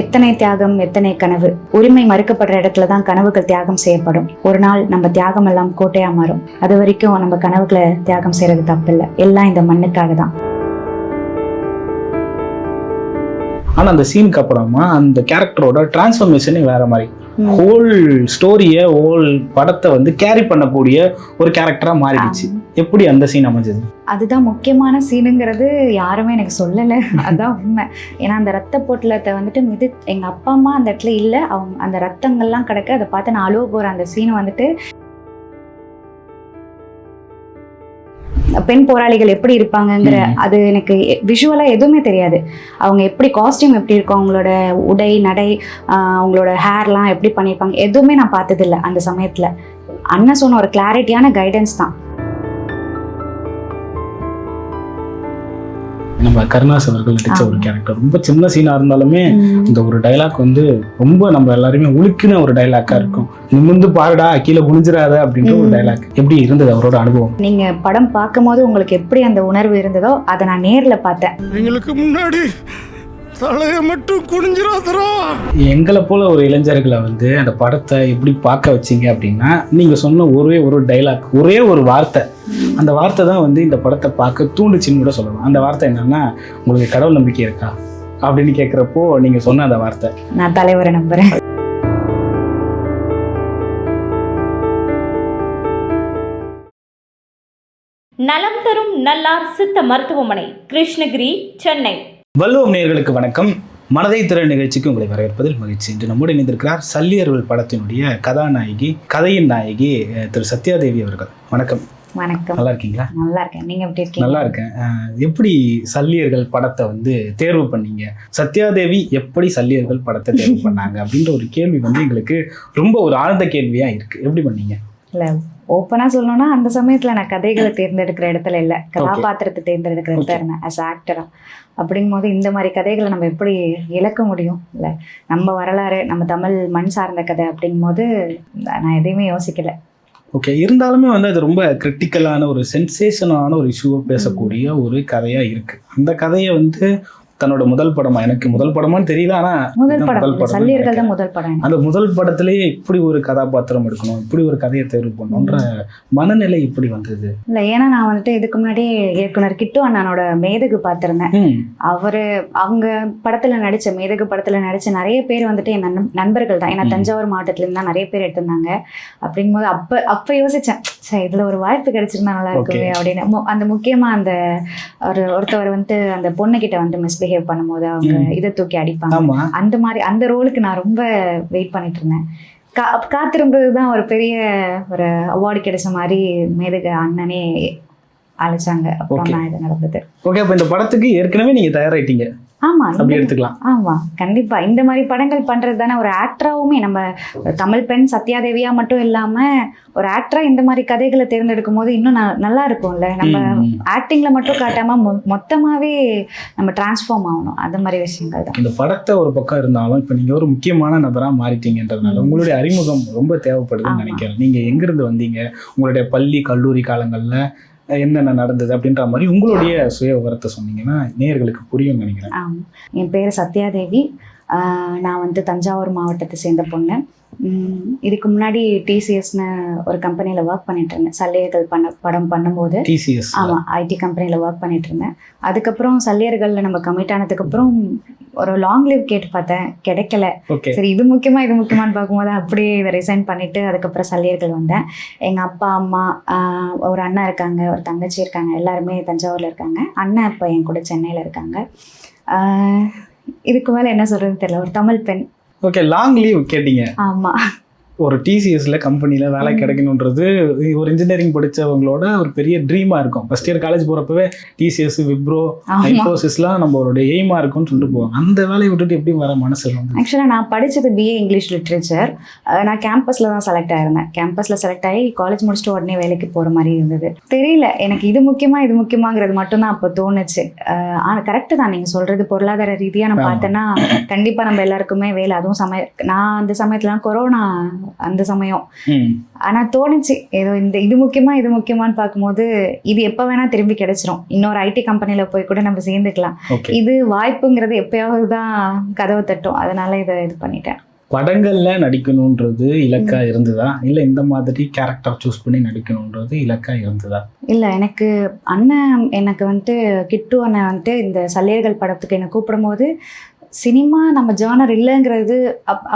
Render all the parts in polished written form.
எத்தனை தியாகம், எத்தனை கனவு. உரிமை மறுக்கப்படுற இடத்துல தான் கனவுகள் தியாகம் செய்யப்படும். ஒரு நாள் நம்ம தியாகம் எல்லாம் கோட்டையா மாறும். அது வரைக்கும் நம்ம கனவுகளை தியாகம் செய்யறது தப்பு இல்லை. எல்லாம் இந்த மண்ணுக்காக தான். ஆனா அந்த சீனுக்கு அப்புறமா அந்த கேரக்டரோட டிரான்ஸ்ஃபர்மேஷனே வேற மாதிரி, ஹோல் ஸ்டோரிய ஹோல் படத்தை வந்து கேரி பண்ணக்கூடிய ஒரு கேரக்டரா மாறிடுச்சு. எப்படி அந்த சீன் அமைஞ்சது? அதுதான் முக்கியமான சீனுங்கிறது யாருமே எனக்கு சொல்லலை. அதுதான் உண்மை. ஏன்னா அந்த ரத்த பொட்டலத்தை வந்துட்டு எங்கள் அப்பா அம்மா அந்த இடத்துல இல்லை. அவங்க அந்த ரத்தங்கள்லாம் கிடக்க அதை பார்த்து நான் அழுவ போகிறேன். அந்த சீனை வந்துட்டு பெண் போராளிகள் எப்படி இருப்பாங்கங்கிற அது எனக்கு விஷுவலாக எதுவுமே தெரியாது. அவங்க எப்படி காஸ்டியூம் எப்படி இருக்கும், அவங்களோட உடை நடை, அவங்களோட ஹேர்லாம் எப்படி பண்ணியிருப்பாங்க, எதுவுமே நான் பார்த்ததில்லை. அந்த சமயத்தில் அண்ணன் சொன்ன ஒரு கிளாரிட்டியான கைடன்ஸ் தான். நம்ம கருணாஸ் அவர்கள் நடிச்ச ஒரு கேரக்டர் ரொம்ப சின்ன சீனா இருந்தாலுமே இந்த ஒரு டைலாக் வந்து ரொம்ப நம்ம எல்லாருமே உழுக்கின ஒரு டைலாக்கா இருக்கும். நிமிர்ந்து பாருடா, கீழே குனிஞ்சிடாத அப்படின்ற ஒரு டைலாக். எப்படி இருந்தது அவரோட அனுபவம்? நீங்க படம் பார்க்கும் போது உங்களுக்கு எப்படி அந்த உணர்வு இருந்ததோ அதை நான் நேர்ல பார்த்தேன். எங்களுக்கு முன்னாடி தலையை மட்டும் குனிஞ்சிராதரா. எங்களை போல ஒரு இளைஞர்களை வந்து அந்த படத்தை எப்படி பார்க்க வச்சிங்க அப்படின்னா, நீங்க சொன்ன ஒரே ஒரு டைலாக், ஒரே ஒரு வார்த்தை, அந்த வார்த்தை தான் வந்து இந்த படத்தை பார்க்க தூண்டுச்சின்னு கூட சொல்லலாம். அந்த வார்த்தை என்னன்னா, உங்களுக்கு கடவுள் நம்பிக்கை இருக்கா அப்படின்னு கேட்குறப்போ நீங்க சொன்ன அந்த வார்த்தை, நான் தலைவரை நம்புறேன். நலம் தரும் நல்லார் சித்த மருத்துவமனை, கிருஷ்ணகிரி, சென்னை. வள்ளுவம் நேயர்களுக்கு வணக்கம். மனதை திற நிகழ்ச்சிக்கு உங்களை வரவேற்பதில் மகிழ்ச்சி. இன்று நம்முடைய இணைந்திருக்கிறார் சல்லியர்கள் படத்தினுடைய கதாநாயகி, கதையின் நாயகி திரு சத்யாதேவி அவர்கள். வணக்கம். வணக்கம். நல்லா இருக்கீங்களா? நல்லா இருக்கேன். நீங்க எப்படி இருக்கீங்க? நல்லா இருக்கேன். எப்படி சல்லியர்கள் படத்தை வந்து தேர்வு பண்ணீங்க? சத்யாதேவி எப்படி சல்லியர்கள் படத்தை தேர்வு பண்ணாங்க அப்படின்ற ஒரு கேள்வி வந்து எங்களுக்கு ரொம்ப ஒரு ஆழ்ந்த கேள்வியா இருக்கு. எப்படி பண்ணீங்க? இல்லை, ஓப்பனாக சொல்லணும்னா அந்த சமயத்தில் நான் கதைகளை தேர்ந்தெடுக்கிற இடத்துல இல்லை, கதாபாத்திரத்தை தேர்ந்தெடுக்கிற இடத்துல இருந்தேன் ஆஸ் ஆக்டராக. அப்படிங்கும் போது இந்த மாதிரி கதைகளை நம்ம எப்படி இழக்க முடியும்? இல்லை, நம்ம வரலாறு, நம்ம தமிழ் மண் சார்ந்த கதை அப்படிங்கும் போது நான் எதையுமே யோசிக்கலை. ஓகே. இருந்தாலுமே வந்து அது ரொம்ப கிரிட்டிக்கலான ஒரு சென்சேஷனான ஒரு இஷ்யூவை பேசக்கூடிய ஒரு கதையாக இருக்குது. அந்த கதையை வந்து தன்னோட முதல் படமா, எனக்கு முதல் படமான்னு தெரியல, ஆனா முதல் படம் சல்லியர்கள் தான் முதல் படம். அந்த முதல் படத்திலேயே இப்படி ஒரு கதாபாத்திரம் எடுக்கணும், இப்படி ஒரு கதையை தேர்வு பண்ணணுன்ற மனநிலை இப்படி வந்தது? இல்லை, ஏன்னா நான் வந்துட்டு இதுக்கு முன்னாடி இயக்குனர் கிட்டு அண்ணனோட மேதகு பார்த்திருந்தேன். அவங்க படத்துல நடிச்ச மேதகு படத்துல நடிச்ச நிறைய பேர் வந்துட்டு என் நண்பர்கள் தான். ஏன்னா தஞ்சாவூர் மாவட்டத்துல இருந்து தான் நிறைய பேர் எடுத்திருந்தாங்க. அப்படிங்கும்போது அப்ப யோசிச்சேன், இதுல ஒரு வாய்ப்பு கிடைச்சிருந்தா நல்லா இருக்குமே அப்படின்னு. அந்த முக்கியமா அந்த ஒருத்தவர் வந்துட்டு அந்த பொண்ணு கிட்ட வந்து மிஸ்பிஹேவ் பண்ணும்போது அவங்க இதை தூக்கி அடிப்பாங்க. அந்த மாதிரி அந்த ரோலுக்கு நான் ரொம்ப வெயிட் பண்ணிட்டு இருந்தேன். காத்திருந்ததுதான் ஒரு பெரிய ஒரு அவார்டு கிடைச்ச மாதிரி மேதகு அண்ணனே அழைச்சாங்க. அப்புறம் தான் இது நடந்தது. ஓகே. அப்ப இந்த படத்துக்கு ஏற்கனவே நீங்க தயாராயிட்டீங்க? ஆமா, அப்படி எடுத்துக்கலாம். ஆமா, கண்டிப்பா. இந்த மாதிரி படங்கள் பண்றது தானே ஒரு ஆக்டராவுமே. நம்ம தமிழ் பெண் சத்யாதேவியா மட்டும் இல்லாம ஒரு ஆக்டரா இந்த மாதிரி கதைகளை தேர்ந்தெடுக்கும் போது இன்னும் நல்லா இருக்கும்ல. நம்ம ஆக்டிங்ல மட்டும் காட்டாம மொத்தமாவே நம்ம டிரான்ஸ்ஃபார்ம் ஆகணும். அந்த மாதிரி விஷயங்கள் தான். இந்த படத்தை ஒரு பக்கம் இருந்தாலும் இப்ப நீங்க ஒரு முக்கியமான நபரா மாறிட்டீங்கன்றதுனால உங்களுடைய அறிமுகம் ரொம்ப தேவைப்படுதுன்னு நினைக்கிறேன். நீங்க எங்கிருந்து வந்தீங்க, உங்களுடைய பள்ளி கல்லூரி காலங்கள்ல என்னென்ன நடந்தது அப்படின்ற மாதிரி உங்களுடைய சுய விவரத்தை சொன்னீங்கன்னா நேயர்களுக்கு புரியும் நினைக்கிறேன். என் பேர் சத்யாதேவி. நான் வந்து தஞ்சாவூர் மாவட்டத்தை சேர்ந்த பொண்ணு. இதுக்கு முன்னாடி டிசிஎஸ்னு ஒரு கம்பெனியில் ஒர்க் பண்ணிட்டு இருந்தேன். சல்லியர்கள் படம் பண்ணும்போது டிசிஎஸ், ஆமாம், ஐடி கம்பெனியில் ஒர்க் பண்ணிட்டு இருந்தேன். அதுக்கப்புறம் சல்லியர்களில் நம்ம கமிட் ஆனதுக்கப்புறம் ஒரு லாங் லீவ் கேட்டு பார்த்தேன், கிடைக்கல. சரி, இது முக்கியமானு பார்க்கும்போது அப்படியே இதை ரிசைன் பண்ணிட்டு அதுக்கப்புறம் சல்லியர்கள் வந்தேன். எங்கள் அப்பா அம்மா, ஒரு அண்ணா இருக்காங்க, ஒரு தங்கச்சி இருக்காங்க, எல்லாருமே தஞ்சாவூரில் இருக்காங்க. அண்ணன் இப்போ என் கூட சென்னையில் இருக்காங்க. இதுக்கு மேலே என்ன சொல்கிறதுன்னு தெரியல. ஒரு தமிழ் பெண். ஓகே. லாங் லீவ் கேட்டீங்க. ஆமாம். ஒரு டிசிஎஸ்ல கம்பெனியில் வேலை கிடைக்கணுன்றது ஒரு இன்ஜினியரிங் படித்தவங்களோட ஒரு பெரிய ட்ரீமாக இருக்கும். ஃபர்ஸ்ட் இயர் காலேஜ் போகிறப்பவே டிசிஎஸ், விப்ரோ, இன்ஃபோசிஸ்லாம் நம்மளோட எய்மாக இருக்கும்னு சொல்லிட்டு போவாங்க. அந்த வேலையை விட்டுட்டு எப்படி வர மனசு? ஆக்சுவலாக நான் படித்தது பிஏ இங்கிலீஷ் லிட்ரேச்சர். நான் கேம்பஸில் தான் செலக்ட் ஆயிருந்தேன். கேம்பஸில் செலக்ட் ஆகி காலேஜ் முடிச்சுட்டு உடனே வேலைக்கு போகிற மாதிரி இருந்தது. தெரியல, எனக்கு இது முக்கியமாங்கிறது மட்டும்தான் அப்போ தோணுச்சு. ஆனால் கரெக்டு தான் நீங்கள் சொல்கிறது. பொருளாதார ரீதியாக நான் பார்த்தேன்னா கண்டிப்பாக நம்ம எல்லாருக்குமே வேலை, அதுவும் நான் அந்த சமயத்துலாம் கொரோனா அந்த சமயம். ம். ஆனா தோணுச்சு ஏதோ இது முக்கியமான்னு பார்க்கும்போது இது எப்ப வேணா திரும்பி கிடைச்சிரும். இன்னொரு ஐடி கம்பெனில போய் கூட நம்ம சேர்ந்துக்கலாம். ஓகே. இது வாய்ப்புங்கிறது எப்பயாவது தான் கதவை தட்டும். அதனால இதை இது பண்ணிட்டேன். படங்கள்ல நடிக்கணுன்றது இலக்கா இருந்ததா, இல்ல இந்த மாதிரி கேரக்டர் சூஸ் பண்ணி நடிக்கணுன்றது இலக்கா இருந்ததா? இல்லை, எனக்கு அண்ணன் எனக்கு வந்துட்டு கிட்டு அண்ணன் வந்துட்டு இந்த சல்லியர்கள் படத்துக்கு என்னை கூப்பிடும்போது சினிமா நம்ம ஜானர் இல்லைங்கிறது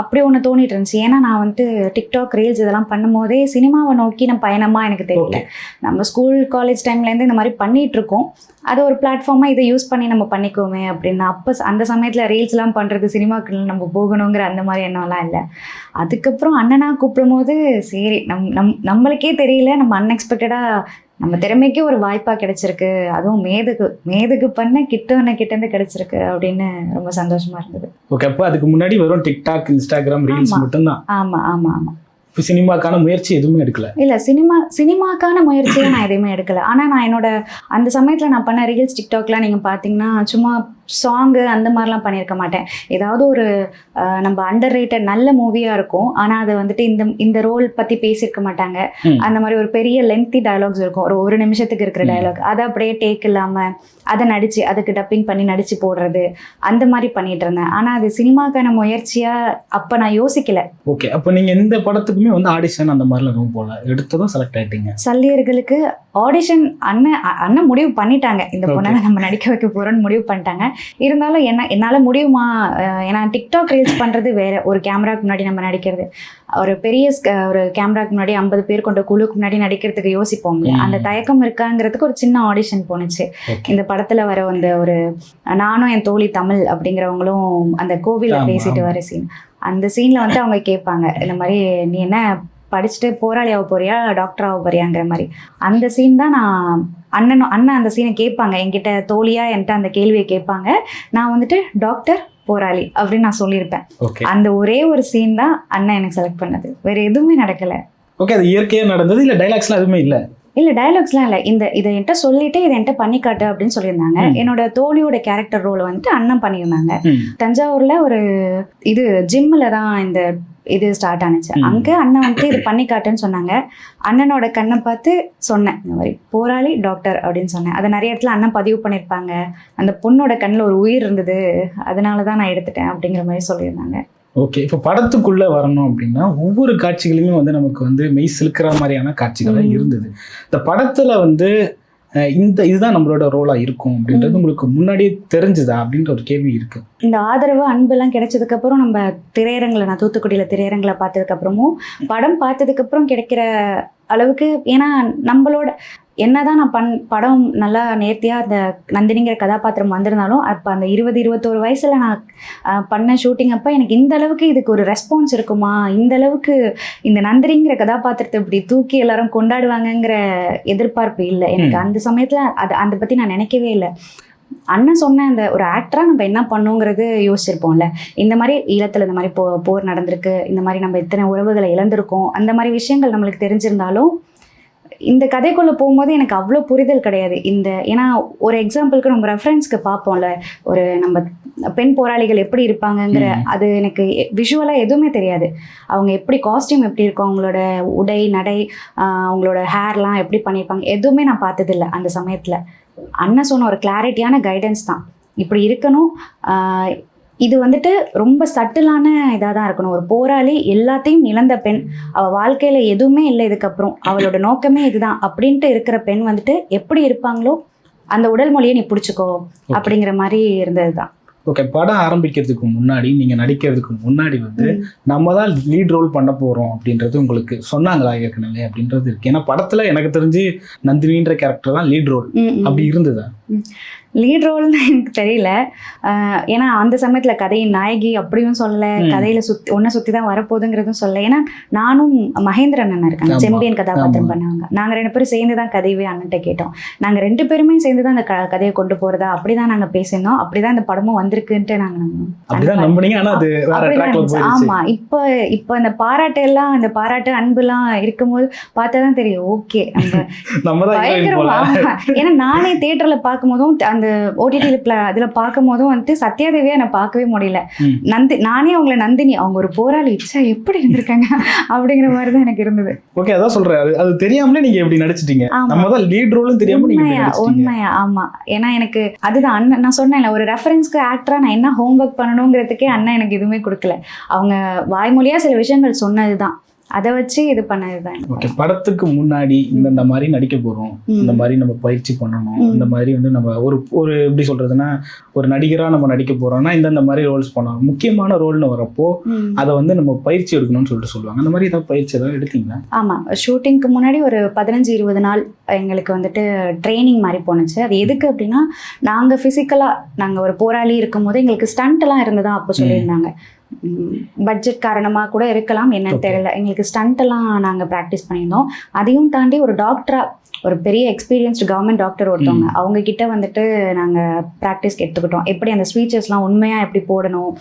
அப்படி ஒன்று தோணிட்டு இருந்துச்சு. ஏன்னா நான் வந்துட்டு டிக்டாக் ரீல்ஸ் இதெல்லாம் பண்ணும்போதே சினிமாவை நோக்கி நம்ம பயணமாக எனக்கு தெரியல. நம்ம ஸ்கூல் காலேஜ் டைம்லேருந்து இந்த மாதிரி பண்ணிகிட்டு இருக்கோம். அது ஒரு பிளாட்ஃபார்மாக இதை யூஸ் பண்ணி நம்ம பண்ணிக்குவோமே அப்படின்னு. அப்போ அந்த சமயத்தில் ரீல்ஸ்லாம் பண்ணுறது சினிமாக்கு நம்ம போகணுங்கிற அந்த மாதிரி எண்ணம்லாம் இல்லை. அதுக்கப்புறம் அண்ணனாக கூப்பிடும்போது சரி நம்மளுக்கே தெரியல, நம்ம அன்எக்ஸ்பெக்டடாக நம்ம திறமைக்கே ஒரு வாய்ப்பாக கிடைச்சிருக்கு, அதுவும் மேதுக்கு பண்ண கிட்டேருந்து கிடைச்சிருக்கு அப்படின்னு ரொம்ப சந்தோஷமா இருந்தது. ஓகே. அப்போ அதுக்கு முன்னாடி வெறும் டிக்டாக், இன்ஸ்டாகிராம் ரீல்ஸ் மட்டும்தான்? ஆமாம். இப்போ சினிமாக்கான முயற்சி எதுவுமே எடுக்கல? இல்லை, சினிமாக்கான முயற்சியை நான் எதுவுமே எடுக்கலை. ஆனால் நான் என்னோட அந்த சமயத்தில் நான் பண்ண ரீல்ஸ் டிக்டாக்லாம் நீங்கள் பார்த்தீங்கன்னா சும்மா சாங்கு அந்த மாதிரிலாம் பண்ணியிருக்க மாட்டேன். ஏதாவது ஒரு நம்ம அண்டர் ரேட்டட் நல்ல மூவியாக இருக்கும், ஆனால் அதை வந்துட்டு இந்த ரோல் பற்றி பேசியிருக்க மாட்டாங்க. அந்த மாதிரி ஒரு பெரிய லென்த்தி டயலாக்ஸ் இருக்கும், ஒரு நிமிஷத்துக்கு இருக்கிற டயலாக், அதை அப்படியே டேக் இல்லாமல் அதை நடித்து அதுக்கு டப்பிங் பண்ணி நடித்து போடுறது, அந்த மாதிரி பண்ணிட்டு இருந்தேன். ஆனால் அது சினிமாக்கான முயற்சியாக அப்போ நான் யோசிக்கலை. ஓகே. அப்போ நீங்கள் இந்த படத்துக்குமே வந்து ஆடிஷன் அந்த மாதிரிலாம் எதுவும் போல, எடுத்ததும் செலக்ட் ஆகிட்டீங்க? சல்லியர்களுக்கு ஆடிஷன் அண்ணன் முடிவு பண்ணிட்டாங்க, இந்த பொண்ணை நம்ம நடிக்க வைக்க போகிறோன்னு முடிவு பண்ணிட்டாங்க. இருந்தாலும் என்னால் முடியுமா? ஏன்னா டிக்டாக் ரீல்ஸ் பண்ணுறது வேறு, ஒரு கேமராக்கு முன்னாடி நம்ம நடிக்கிறது, ஒரு பெரிய ஒரு கேமராக்கு முன்னாடி 50 பேர் கொண்ட குழுக்கு முன்னாடி நடிக்கிறதுக்கு யோசிப்போம். அந்த தயக்கம் இருக்காங்கிறதுக்கு ஒரு சின்ன ஆடிஷன் போணுச்சு. இந்த படத்தில் வர ஒரு நானும் என் தோழி தமிழ் அப்படிங்கிறவங்களும் அந்த கோவிலில் பேசிட்டு வர சீன், அந்த சீனில் வந்து அவங்க கேட்பாங்க இந்த மாதிரி நீ என்ன படிச்சுட்டு போராளி ஆக போறியா டாக்டர் ஆக போறியாங்கிற மாதிரி. அந்த சீன் தான் அண்ணன் அந்த சீனை கேட்பாங்க என்கிட்ட, தோழியா என்கிட்ட அந்த கேள்வியை கேட்பாங்க. நான் வந்துட்டு டாக்டர் போராளி அப்படின்னு நான் சொல்லியிருப்பேன். அந்த ஒரே ஒரு சீன் தான் அண்ணன் எனக்கு செலக்ட் பண்ணது, வேற எதுவுமே நடக்கல. ஓகே. அது இயற்கையாக நடந்தது இல்லை? டைலாக்ஸ்லாம் எதுவுமே இல்லை? இல்லை, டயலாக்ஸ்லாம் இல்லை. இதை என்கிட்ட சொல்லிட்டு இதை என்கிட்ட பண்ணி காட்டு அப்படின்னு சொல்லியிருந்தாங்க. என்னோட தோழியோட கேரக்டர் ரோல் வந்துட்டு அண்ணன் பண்ணியிருந்தாங்க. தஞ்சாவூர்ல ஒரு ஜிம்மில் தான் இந்த இது ஸ்டார்ட் ஆனிச்சு. அங்கே அண்ணன் வந்துட்டு இது பண்ணி காட்டுன்னு சொன்னாங்க. அண்ணனோட கண்ணை பார்த்து சொன்னேன் இந்த மாதிரி போராளி டாக்டர் அப்படின்னு சொன்னேன். அதை நிறைய இடத்துல அண்ணன் பதிவு பண்ணியிருப்பாங்க, அந்த பொண்ணோட கண்ணில் ஒரு உயிர் இருந்தது, அதனால தான் நான் எடுத்துட்டேன் அப்படிங்கிற மாதிரி சொல்லியிருந்தாங்க. ஓகே. இப்போ படத்துக்குள்ளே வரணும் அப்படின்னா ஒவ்வொரு காட்சிகளுமே வந்து நமக்கு வந்து மெய் சிலுக்கிற மாதிரியான காட்சிகளாக இருந்தது. இந்த படத்தில் வந்து இதுதான் நம்மளோட ரோலாக இருக்கும் அப்படின்றது உங்களுக்கு முன்னாடியே தெரிஞ்சுதா அப்படின்ற ஒரு கேள்வி இருக்குது. இந்த ஆதரவு அன்பெல்லாம் கிடைச்சதுக்கப்புறம் நம்ம திரையரங்கில், நான் தூத்துக்குடியில் திரையரங்கில் பார்த்ததுக்கப்புறமும் படம் பார்த்ததுக்கப்புறம் கிடைக்கிற அளவுக்கு, ஏன்னா நம்மளோட என்னதான் நான் படம் நல்லா நேர்த்தியாக அந்த நந்தினிங்கிற கதாபாத்திரம் வந்திருந்தாலும் அப்போ அந்த 20-21 வயசில் நான் பண்ண ஷூட்டிங் அப்போ எனக்கு இந்த அளவுக்கு இதுக்கு ஒரு ரெஸ்பான்ஸ் இருக்குமா, இந்த அளவுக்கு இந்த நந்தினிங்கிற கதாபாத்திரத்தை இப்படி தூக்கி எல்லாரும் கொண்டாடுவாங்கங்கிற எதிர்பார்ப்பு இல்லை எனக்கு. அந்த சமயத்தில் அதை பற்றி நான் நினைக்கவே இல்லை. அண்ணன் சொன்ன அந்த ஒரு ஆக்டராக நம்ம என்ன பண்ணோங்கிறது யோசிச்சிருப்போம்ல. இந்த மாதிரி ஈழத்தில் இந்த மாதிரி போர் நடந்திருக்கு, இந்த மாதிரி நம்ம இத்தனை உறவுகளை இழந்திருக்கோம், அந்த மாதிரி விஷயங்கள் நம்மளுக்கு தெரிஞ்சிருந்தாலும் இந்த கதைக்குள்ளே போகும்போது எனக்கு அவ்வளோ புரிதல் கிடையாது. ஏன்னா ஒரு எக்ஸாம்பிளுக்கு நம்ம ரெஃபரன்ஸ்க்கு பார்ப்போம்ல, ஒரு நம்ம பெண் போராளிகள் எப்படி இருப்பாங்கங்கிற அது எனக்கு விஷுவலாக எதுவுமே தெரியாது. அவங்க எப்படி காஸ்டியூம் எப்படி இருக்கும், அவங்களோட உடை நடை, அவங்களோட ஹேர்லாம் எப்படி பண்ணியிருப்பாங்க, எதுவுமே நான் பார்த்ததில்லை அந்த சமயத்தில். அண்ணன் சொன்ன ஒரு கிளாரிட்டியான கைடன்ஸ் தான், இப்படி இருக்கணும், இது வந்துட்டு ரொம்ப சட்டிலான இதாக தான் இருக்கணும். ஒரு போராளி எல்லாத்தையும் இழந்த பெண், அவள் வாழ்க்கையில் எதுவுமே இல்லை இதுக்கப்புறம், அவளோட நோக்கமே இதுதான் அப்படின்ட்டு இருக்கிற பெண் வந்துட்டு எப்படி இருப்பாங்களோ அந்த உடல் மொழியை நீ பிடிச்சிக்கோ அப்படிங்கிற மாதிரி இருந்தது தான். ஓகே. படம் ஆரம்பிக்கிறதுக்கு முன்னாடி, நீங்கள் நடிக்கிறதுக்கு முன்னாடி வந்து நம்ம தான் லீட் ரோல் பண்ண போகிறோம் அப்படின்றது உங்களுக்கு சொன்னாங்களா ஏற்கனவே அப்படின்றது இருக்கு? ஏன்னா படத்தில் எனக்கு தெரிஞ்சு நந்தினின்ற கேரக்டர் தான் லீட் ரோல், அப்படி இருந்ததா? லீட் ரோல்னு எனக்கு தெரியல. ஏன்னா அந்த சமயத்தில் கதையின் நாயகி அப்படியும் சொல்லலை, கதையில் ஒன்றை சுற்றி தான் வரப்போகுதுங்கிறதும் சொல்லலை. ஏன்னா நானும் மகேந்திரன் அண்ணன் இருக்காங்க, செம்பியன் கதாபாத்திரம் பண்ணாங்க. நாங்கள் 2 பேரும் சேர்ந்து தான் கதையவே அண்ணன்ட்ட கேட்டோம். நாங்கள் 2 பேருமே சேர்ந்து தான் அந்த கதையை கொண்டு போகிறதா அப்படி தான் நாங்கள் பேசினோம். அப்படி தான் இந்த படமும் வந்திருக்குன்ட்டு நாங்கள் ஆமாம். இப்போ இந்த பாராட்டெல்லாம், இந்த பாராட்டு அன்புலாம் இருக்கும்போது பார்த்தா தான் தெரியும், ஓகே நம்ம பயங்கரமா. ஏன்னா நானே தியேட்டரில் பார்க்க பார்க்கும்போதும் அந்த ஓடிடியில் அதில் பார்க்கும்போதும் வந்துட்டு சத்யாதேவியை நான் பார்க்கவே முடியல. நானே அவங்கள நந்தினி, அவங்க ஒரு போராளி, எப்படி இருந்திருக்காங்க அப்படிங்கிற மாதிரி தான் எனக்கு இருந்தது. ஓகே, அதான் சொல்றேன், அது தெரியாமலே நீங்க எப்படி நடிச்சிட்டீங்க. நம்ம தான் லீட் ரோலும் தெரியாம நீங்க உண்மையா. ஆமா, ஏன்னா எனக்கு அதுதான் அண்ணன் நான் சொன்னேன்ல, ஒரு ரெஃபரன்ஸ்க்கு ஆக்டரா நான் என்ன ஹோம்ஒர்க் பண்ணணுங்கிறதுக்கே அண்ணன் எனக்கு எதுவுமே கொடுக்கல. அவங்க வாய்மொழியா சில விஷயங்கள் சொன்னதுதான், அதை வச்சு இது பண்ணதுதான். ஓகே, படத்துக்கு முன்னாடி இந்த மாதிரி நடிக்க போறோம், இந்த மாதிரி நம்ம பயிற்சி பண்ணணும், இந்த மாதிரி வந்து நம்ம ஒரு எப்படி சொல்றதுன்னா ஒரு நடிகரா நம்ம நடிக்க போறோம்னா இந்த மாதிரி ரோல்ஸ் பண்ணணும், முக்கியமான ரோல்னு வரப்போ அதை வந்து நம்ம பயிற்சி எடுக்கணும்னு சொல்லுவாங்க. அந்த மாதிரி ஏதாவது பயிற்சி ஏதாவது எடுத்தீங்களா? ஆமா, ஷூட்டிங்க்கு முன்னாடி ஒரு 15-20 நாள் எங்களுக்கு வந்துட்டு ட்ரைனிங் மாதிரி போனுச்சு. அது எதுக்கு அப்படின்னா, நாங்க பிசிக்கலா நாங்க ஒரு போராளி இருக்கும் போது எங்களுக்கு ஸ்டண்ட் எல்லாம் இருந்ததா அப்போ சொல்லியிருந்தாங்க. பட்ஜெட் காரணமாக கூட இருக்கலாம், என்னன்னு தெரியல. எங்களுக்கு ஸ்டண்ட் எல்லாம் நாங்கள் ப்ராக்டிஸ் பண்ணியிருந்தோம். அதையும் தாண்டி ஒரு டாக்டரா, ஒரு பெரிய எக்ஸ்பீரியன்ஸ்டு கவர்மெண்ட் டாக்டர் ஒருத்தவங்க, அவங்க கிட்ட வந்துட்டு நாங்கள் ப்ராக்டிஸ்க்கு எடுத்துக்கிட்டோம். எப்படி அந்த ஸ்பீச்சஸ்லாம் உண்மையாக எப்படி போடணும்.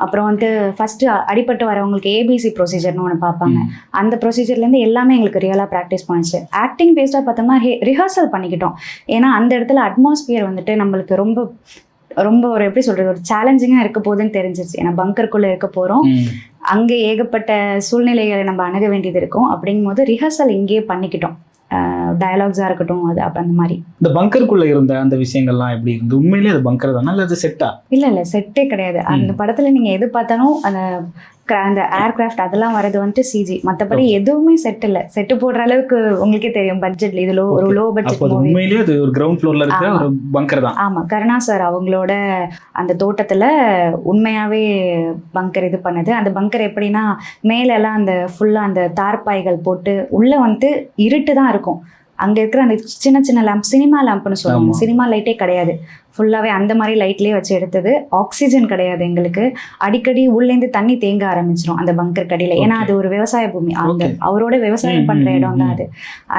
அப்புறம் வந்துட்டு ஃபஸ்ட்டு அடிபட்டு வரவங்களுக்கு ஏபிசி ப்ரொசீஜர்னு ஒன்று பார்ப்பாங்க. அந்த ப்ரொசீஜர்லேருந்து எல்லாமே எங்களுக்கு ரியலாக ப்ராக்டிஸ் பண்ணிச்சு. ஆக்டிங் பேஸ்டாக பார்த்தோம்னா ரிஹர்சல் பண்ணிக்கிட்டோம். ஏன்னா அந்த இடத்துல அட்மாஸ்பியர் வந்துட்டு நம்மளுக்கு ரொம்ப ஒரு எப்படி சொல்றது, ஒரு சேலஞ்சிங்காக இருக்க போகுதுன்னு தெரிஞ்சிச்சு. ஏன்னா பங்கருக்குள்ளே இருக்க போகிறோம், அங்கே ஏகப்பட்ட சூழ்நிலைகளை நம்ம அணுக வேண்டியது இருக்கும். அப்படிங்கும் போது ரிஹர்சல் இங்கேயே பண்ணிக்கிட்டோம். டயலாக்ஸாக இருக்கட்டும், அது அப்போ அந்த மாதிரி. இந்த பங்கருக்குள்ளே இருந்த அந்த விஷயங்கள்லாம் எப்படி இருந்து? உண்மையிலேயே அது பங்கர் தானே இல்லை அது செட்டா? இல்லை செட்டே கிடையாது. அந்த படத்தில் நீங்கள் எது பார்த்தாலும் அந்த ஏர்கிராஃப்ட் அதெல்லாம் வரது வந்துட்டு சிஜி. மற்றபடி எதுவுமே செட் இல்லை. செட்டு போடுற அளவுக்கு உங்களுக்கே தெரியும் பட்ஜெட்ல, இது ஒரு லோ பட்ஜெட். உண்மையிலேயே அது ஒரு கிரவுண்ட் ஃப்ளோர்ல இருக்கிற ஒரு பங்கர் தான். ஆமா, கருணா சார் அவங்களோட அந்த தோட்டத்துல உண்மையாவே பங்கர் இது பண்ணது. அந்த பங்கர் எப்படின்னா, மேல எல்லாம் அந்த ஃபுல்லா அந்த தார்பாய்கள் போட்டு உள்ள வந்துட்டு இருட்டு தான் இருக்கும். அங்கே இருக்கிற அந்த சின்ன சின்ன லேம்ப், சினிமா லேம்ப்னு சொல்லுவாங்க, சினிமா லைட்டே கிடையாது, ஃபுல்லாகவே அந்த மாதிரி லைட்லேயே வச்சு எடுத்தது. ஆக்சிஜன் கிடையாது எங்களுக்கு, அடிக்கடி உள்ளேருந்து தண்ணி தேங்க ஆரம்பிச்சிடும் அந்த பங்கர் கடியில். ஏன்னா அது ஒரு விவசாய பூமி, அந்த அவரோட விவசாயம் பண்ணுற இடம் தான் அது.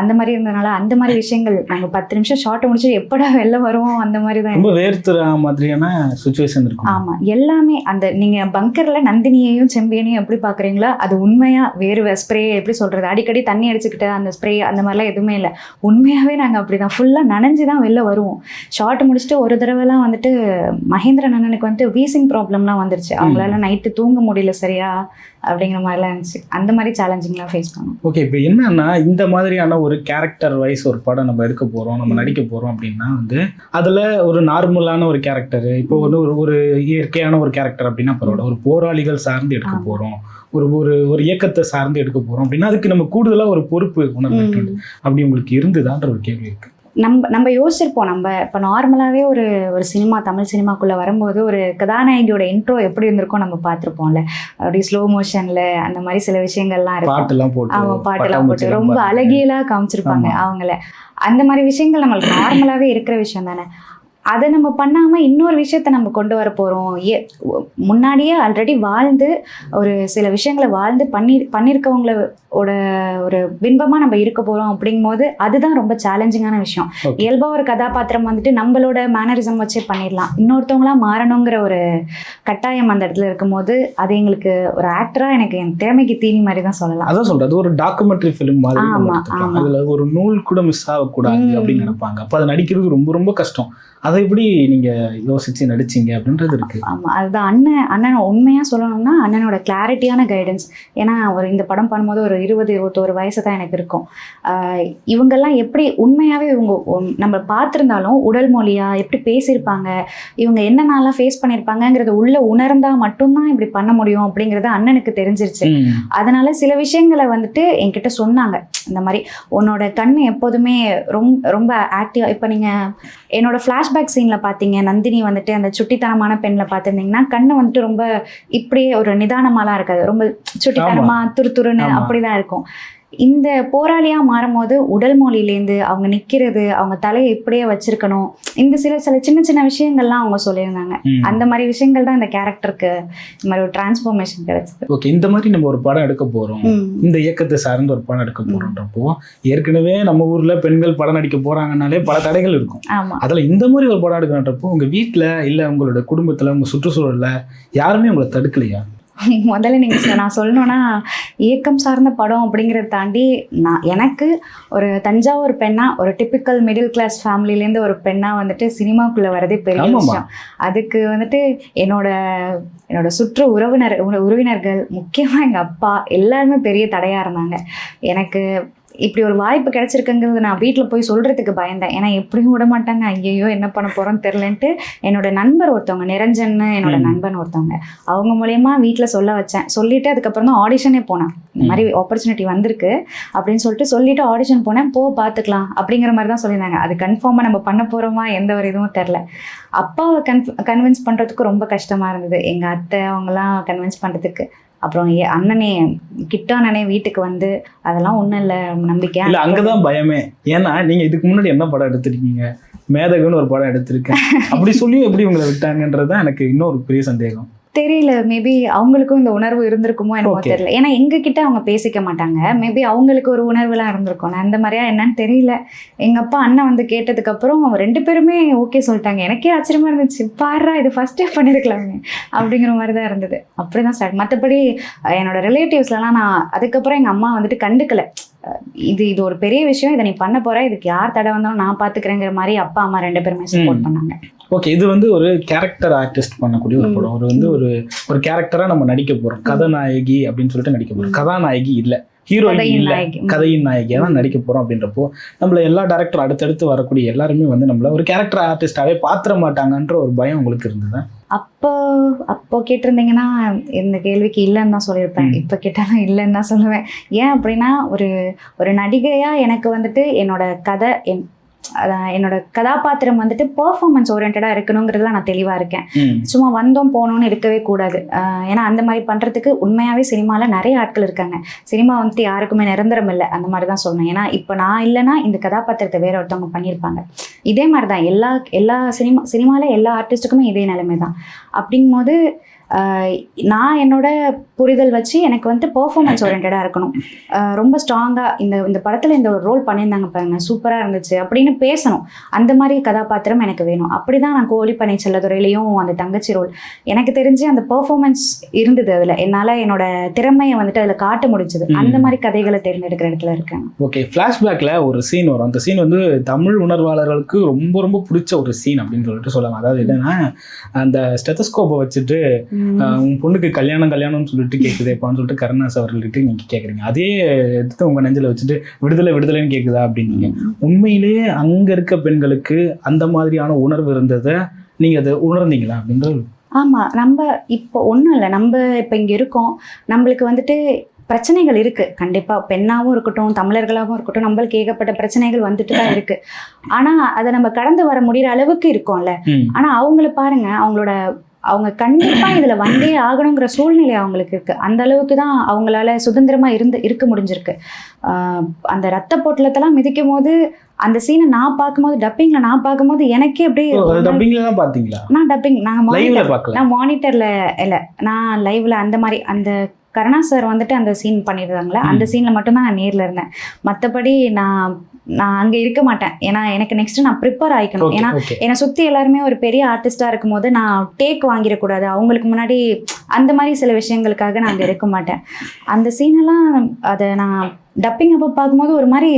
அந்த மாதிரி இருந்ததுனால அந்த மாதிரி விஷயங்கள் நாங்கள் 10 நிமிஷம் ஷார்ட்டை முடிச்சு எப்படா வெளில வருவோம் அந்த மாதிரி தான். ரொம்ப வேர்த்துற மாதிரியான சுச்சுவேஷன் இருக்கும். ஆமாம், எல்லாமே அந்த நீங்கள் பங்கரில் நந்தினியையும் செம்பியனையும் எப்படி பார்க்குறீங்களோ அது உண்மையாக வேறு ஸ்ப்ரே எப்படி சொல்கிறது, அடிக்கடி தண்ணி அடிச்சுக்கிட்டு அந்த ஸ்ப்ரே அந்த மாதிரிலாம் எதுவுமே இல்லை. உண்மையாகவே நாங்கள் அப்படி தான் ஃபுல்லாக நனைஞ்சு தான் வெளில வருவோம். ஷார்ட் முடிச்சுட்டு ஒரு தடவைலாம் வந்துட்டு மகேந்திரன் அண்ணனுக்கு வந்துட்டு வீசிங் ப்ராப்ளம்லாம் வந்துருச்சு. அவங்களால நைட்டு தூங்க முடியல சரியா அப்படிங்கிற மாதிரிலாம் இருந்துச்சு. அந்த மாதிரி சேலஞ்சிங்லாம் ஃபேஸ் பண்ணோம். ஓகே, இப்போ என்னன்னா இந்த மாதிரியான ஒரு கேரக்டர் வைஸ் ஒரு படம் நம்ம எடுக்க போகிறோம், நம்ம நடிக்க போகிறோம் அப்படின்னா வந்து அதில் ஒரு நார்மலான ஒரு கேரக்டர், இப்போ வந்து ஒரு இயற்கையான ஒரு கேரக்டர் அப்படின்னா பரவாயில்ல, ஒரு போராளிகள் சார்ந்து எடுக்க போகிறோம், ஒரு இயக்கத்தை சார்ந்து எடுக்க போகிறோம் அப்படின்னா அதுக்கு நம்ம கூடுதலாக ஒரு பொறுப்பு உணர்வு அப்படி உங்களுக்கு இருந்துதான்ற ஒரு கேள்வி இருக்குது. நம்ம யோசிச்சிருப்போம். நம்ம இப்போ நார்மலாகவே ஒரு சினிமா, தமிழ் சினிமாக்குள்ளே வரும்போது ஒரு கதாநாயகியோட இன்ட்ரோ எப்படி இருந்திருக்கும் நம்ம பார்த்துருப்போம்ல, அப்படியே ஸ்லோ மோஷனில் அந்த மாதிரி சில விஷயங்கள்லாம் இருக்கும். பாட்டெல்லாம் போட்டு ரொம்ப அழகியலாக காமிச்சிருப்பாங்க அவங்கள. அந்த மாதிரி விஷயங்கள் நம்மளுக்கு நார்மலாகவே இருக்கிற விஷயம் தானே. அதை நம்ம பண்ணாமல் இன்னொரு விஷயத்த நம்ம கொண்டு வர போகிறோம். முன்னாடியே ஆல்ரெடி வாழ்ந்து ஒரு சில விஷயங்களை வாழ்ந்து பண்ணியிருக்கவங்களோட ஒரு பிம்பமாக நம்ம இருக்க போகிறோம். அப்படிங்கும்போது அதுதான் ரொம்ப சேலஞ்சிங்கான விஷயம். இயல்பாக ஒரு கதாபாத்திரம் வந்துட்டு நம்மளோட மேனரிசம் வச்சே பண்ணிடலாம், இன்னொருத்தவங்களாம் மாறணுங்கிற ஒரு கட்டாயம் அந்த இடத்துல இருக்கும்போது அது எங்களுக்கு ஒரு ஆக்டராக எனக்கு என் திறமைக்கு தீனி மாதிரி தான் சொல்லலாம். அதான் சொல்கிறது, அது ஒரு டாக்குமெண்ட்ரி ஃபிலிம் மாதிரி. ஆமாம், அதில் ஒரு நூல் கூட மிஸ் ஆகக்கூடாது அப்படின்னு நினைப்பாங்க. அப்போ அதை நடிக்கிறது ரொம்ப ரொம்ப கஷ்டம். அதை எப்படி நீங்கள் யோசித்து நடிச்சிங்க அப்படின்றது இருக்குது. ஆமாம், அதுதான் அண்ணன் உண்மையாக சொல்லணும்னா அண்ணனோட கிளாரிட்டியான கைடன்ஸ். ஏன்னா இந்த படம் பண்ணும்போது ஒரு 20-21 வயசு தான் எனக்கு இருக்கும். இவங்கெல்லாம் எப்படி உண்மையாகவே இவங்க நம்ம பார்த்துருந்தாலும் உடல் மொழியாக எப்படி பேசியிருப்பாங்க, இவங்க என்னென்னலாம் ஃபேஸ் பண்ணியிருப்பாங்கங்கிறத உள்ள உணர்ந்தால் மட்டும்தான் இப்படி பண்ண முடியும் அப்படிங்கிறது அண்ணனுக்கு தெரிஞ்சிருச்சு. அதனால சில விஷயங்களை வந்துட்டு என்கிட்ட சொன்னாங்க. இந்த மாதிரி உன்னோட கண் எப்போதுமே ரொம்ப ஆக்டிவாக, இப்போ நீங்கள் என்னோட ஃப்ளாஷ்பேக் சீனில் பார்த்தீங்க, நந்தினி வந்துட்டு அந்த சுட்டித்தனமான பெண்ணில் பார்த்துருந்தீங்கன்னா கண்ணு வந்துட்டு ரொம்ப இப்படியே ஒரு நிதானமாலாம் இருக்காது, ரொம்ப சுட்டித்தனமாக துருத்துருன்னு அப்படி தான் இருக்கும். இந்த போராளியாக மாறும்போது உடல் மொழியிலேருந்து அவங்க நிற்கிறது, அவங்க தலையை இப்படியே வச்சிருக்கணும், இந்த சில சின்ன சின்ன விஷயங்கள்லாம் அவங்க சொல்லியிருந்தாங்க. அந்த மாதிரி விஷயங்கள் தான் இந்த கேரக்டருக்கு இந்த மாதிரி ஒரு டிரான்ஸ்ஃபார்மேஷன் கிடைச்சது. ஓகே, இந்த மாதிரி நம்ம ஒரு படம் எடுக்க போகிறோம், இந்த இயக்கத்தை சார்ந்து ஒரு படம் எடுக்க போகிறோன்றப்போ ஏற்கனவே நம்ம ஊரில் பெண்கள் படம் நடிக்க போகிறாங்கனாலே பல தடைகள் இருக்கும். ஆமாம், அதில் இந்த மாதிரி ஒரு படம் எடுக்கிறன்றப்போ உங்கள் வீட்டில் இல்லை உங்களோட குடும்பத்தில் உங்கள் சுற்றுச்சூழலில் யாருமே உங்களை தடுக்கலையா? முதல்ல நீங்கள் நான் சொல்லணும்னா இயக்கம் சார்ந்த படம் அப்படிங்கிறத தாண்டி எனக்கு ஒரு தஞ்சாவூர் பெண்ணா, ஒரு டிப்பிக்கல் மிடில் கிளாஸ் ஃபேமிலிலேருந்து ஒரு பெண்ணா வந்துட்டு சினிமாக்குள்ளே வரதே பெரிய விஷயம். அதுக்கு வந்துட்டு என்னோட சுற்று உறவினர்கள், முக்கியமாக எங்கள் அப்பா எல்லாருமே பெரிய தடையாக இருந்தாங்க. எனக்கு இப்படி ஒரு வாய்ப்பு கிடைச்சிருக்குங்கிறது நான் வீட்டில் போய் சொல்கிறதுக்கு பயந்தேன். ஏன்னா எப்படியும் விட மாட்டாங்க, ஐயோ என்ன பண்ண போகிறோன்னு தெரிலன்ட்டு என்னோட நண்பர் ஒருத்தவங்க, நிரஞ்சன்னு என்னோட நண்பன் ஒருத்தவங்க, அவங்க மூலயமா வீட்டில் சொல்ல வச்சேன். சொல்லிவிட்டு அதுக்கப்புறம் தான் ஆடிஷனே போனேன். இந்த மாதிரி ஆப்பர்ச்சுனிட்டி வந்திருக்கு அப்படின்னு சொல்லிட்டு ஆடிஷன் போனேன். பார்த்துக்கலாம் அப்படிங்கிற மாதிரி தான் சொல்லியிருந்தாங்க. அது கன்ஃபார்மாக நம்ம பண்ண போகிறோமா எந்த ஒரு இதுவும் தெரில. அப்பாவை கன்வின்ஸ் பண்ணுறதுக்கு ரொம்ப கஷ்டமாக இருந்தது. எங்கள் அத்தை அவங்களாம் கன்வின்ஸ் பண்ணுறதுக்கு. அப்புறம் அண்ணனே கிட்டானே வீட்டுக்கு வந்து அதெல்லாம் ஒன்றும் இல்லை, நம்பிக்கை இல்லை. அங்கதான் பயமே. ஏன்னா நீங்க இதுக்கு முன்னாடி என்ன படம் எடுத்திருக்கீங்க, மேதகுன்னு ஒரு படம் எடுத்திருக்கேன், அப்படி சொல்லி எப்படி உங்களை விட்டாங்கன்றதுதான் எனக்கு இன்னொரு பெரிய சந்தேகம். தெரியல, மேபி அவங்களுக்கும் இந்த உணர்வு இருந்திருக்குமோ என்னமோ தெரியல. ஏன்னா எங்ககிட்ட அவங்க பேசிக்க மாட்டாங்க. மேபி அவங்களுக்கு ஒரு உணர்வுலாம் இருந்திருக்கும். நான் இந்த மாதிரியா என்னன்னு தெரியல. எங்கள் அப்பா அண்ணன் வந்து கேட்டதுக்கப்புறம் 2 பேருமே ஓகே சொல்லிட்டாங்க. எனக்கே ஆச்சரியமா இருந்துச்சு, பாரா இது ஃபர்ஸ்டே பண்ணியிருக்கலாமே அப்படிங்கிற மாதிரி தான் இருந்தது. அப்படி தான் ஸ்டார்ட். மற்றபடி என்னோட ரிலேட்டிவ்ஸ்லாம் நான் அதுக்கப்புறம் எங்கள் அம்மா வந்துட்டு கண்டுக்கலை. இது ஒரு பெரிய விஷயம், இதை நீ பண்ண போற, இதுக்கு யார் தடை வந்தாலும் நான் பார்த்துக்கிறேங்கிற மாதிரி அப்பா அம்மா 2 பேருமே சப்போர்ட் பண்ணாங்க. ஓகே, இது வந்து ஒரு கேரக்டர் ஆர்டிஸ்ட் பண்ணக்கூடிய ஒரு படம். ஒரு கேரக்டரா நம்ம நடிக்க போறோம். கதாநாயகி அப்படின்னு சொல்லிட்டு நடிக்க போறோம். கதாநாயகி இல்லை, ஹீரோயின் இல்லை, கதையின் நாயகியா தான் நடிக்க போறோம். அப்படின்றப்போ நம்மள எல்லா டேரக்டர் அடுத்தடுத்து வரக்கூடிய எல்லாருமே வந்து நம்மள ஒரு கேரக்டர் ஆர்டிஸ்டாவே பாத்திர மாட்டாங்கன்ற ஒரு பயம் உங்களுக்கு இருந்தது? அப்போ கேட்டிருந்தீங்கன்னா இந்த கேள்விக்கு இல்லைன்னு தான் சொல்லியிருப்பேன். இப்போ கேட்டாலும் இல்லைன்னு தான் சொல்லுவேன். ஏன் அப்படின்னா ஒரு நடிகையா எனக்கு வந்துட்டு என்னோட கதாபாத்திரம் வந்துட்டு பெர்ஃபார்மன்ஸ் ஓரியன்டா இருக்கணுங்கிறதுல நான் தெளிவா இருக்கேன். சும்மா வந்தோம் போனோம்னு இருக்கவே கூடாது. ஏன்னா அந்த மாதிரி பண்றதுக்கு உண்மையாவே சினிமால நிறைய ஆட்கள் இருக்காங்க. சினிமா வந்துட்டு யாருக்குமே நிரந்தரம் இல்லை, அந்த மாதிரி தான் சொல்லணும். ஏன்னா இப்போ நான் இல்லைன்னா இந்த கதாபாத்திரத்தை வேற ஒருத்தவங்க பண்ணியிருப்பாங்க. இதே மாதிரி தான் எல்லா சினிமால எல்லா ஆர்டிஸ்ட்டுக்குமே இதே நிலைமை தான். அப்படிங்கும்போது நான் என்னோட புரிதல் வச்சு எனக்கு வந்து பெர்ஃபார்மன்ஸ் ஓரியன்டாக இருக்கணும். ரொம்ப ஸ்ட்ராங்காக இந்த படத்தில் இந்த ஒரு ரோல் பண்ணியிருந்தாங்க பாருங்க, சூப்பராக இருந்துச்சு அப்படின்னு பேசணும். அந்த மாதிரி கதாபாத்திரம் எனக்கு வேணும். அப்படி தான் நான் கோழிப்பனை செல்லதுறையிலையும் அந்த தங்கச்சி ரோல் எனக்கு தெரிஞ்சு அந்த பெர்ஃபார்மன்ஸ் இருந்தது. அதில் என்னால் என்னோட திறமையை வந்துட்டு அதில் காட்ட முடிஞ்சது. அந்த மாதிரி கதைகளை தேர்ந்தெடுக்கிற இடத்துல இருக்கேன். ஓகே, ஃப்ளாஷ்பேக்கில் ஒரு சீன் வரும். அந்த சீன் வந்து தமிழ் உணர்வாளர்களுக்கு ரொம்ப ரொம்ப பிடிச்ச ஒரு சீன் அப்படின்னு சொல்லிட்டு சொல்லலாம். அதாவது என்னன்னா, அந்த ஸ்டெத்தஸ்கோப்பை வச்சுட்டு உங்க பொண்ணுக்கு கல்யாணம்னு சொல்லிட்டு கேட்குதேப்பான்னு சொல்லிட்டு கருணாஸ் அவர்கள்கிட்ட நீங்க கேட்குறீங்க. அதே எடுத்து உங்க நெஞ்சில வச்சுட்டு விடுதலைன்னு கேட்குதா அப்படின்னீங்க. உண்மையிலேயே அங்க இருக்க பெண்களுக்கு அந்த மாதிரியான உணர்வு இருந்ததை நீங்க அதை உணர்ந்தீங்களா அப்படின்றது? ஆமாம், நம்ம இப்போ ஒன்றும் இல்லை, நம்ம இப்போ இங்கே இருக்கோம். நம்மளுக்கு வந்துட்டு பிரச்சனைகள் இருக்குது கண்டிப்பாக. பெண்ணாகவும் இருக்கட்டும், தமிழர்களாகவும் இருக்கட்டும், நம்மளுக்கு ஏகப்பட்ட பிரச்சனைகள் வந்துட்டு தான் இருக்குது. ஆனால் அதை நம்ம கடந்து வர முடிகிற அளவுக்கு இருக்கோம்ல. ஆனால் அவங்கள பாருங்க, அவங்க கண்டிப்பாக இதில் வந்தே ஆகணுங்கிற சூழ்நிலை அவங்களுக்கு இருக்குது. அந்த அளவுக்கு தான் அவங்களால சுதந்திரமாக இருக்க முடிஞ்சிருக்கு. அந்த ரத்த பொட்டலத்தெல்லாம் மிதிக்கும் போது அந்த சீனை நான் பார்க்கும்போது, டப்பிங்கில் நான் பார்க்கும்போது எனக்கே அப்படியே நான் மானிட்டரில் இல்லை, நான் லைவ்ல அந்த மாதிரி அந்த கருணா சார் வந்துட்டு அந்த சீன் பண்ணிடுறாங்களே, அந்த சீனில் மட்டும்தான் நான் நேரில் இருந்தேன். மற்றபடி நான் அங்கே இருக்க மாட்டேன். ஏன்னா எனக்கு நெக்ஸ்ட் நான் ப்ரிப்பேர் ஆகிக்கணும். ஏன்னா என்னை சுற்றி எல்லாருமே ஒரு பெரிய ஆர்டிஸ்டாக இருக்கும் போது நான் டேக் வாங்கிடக்கூடாது. அவங்களுக்கு முன்னாடி அந்த மாதிரி சில விஷயங்களுக்காக நான் அங்கே இருக்க மாட்டேன். அந்த சீனெல்லாம் அதை நான் டப்பிங் அப்போ பார்க்கும்போது ஒரு மாதிரி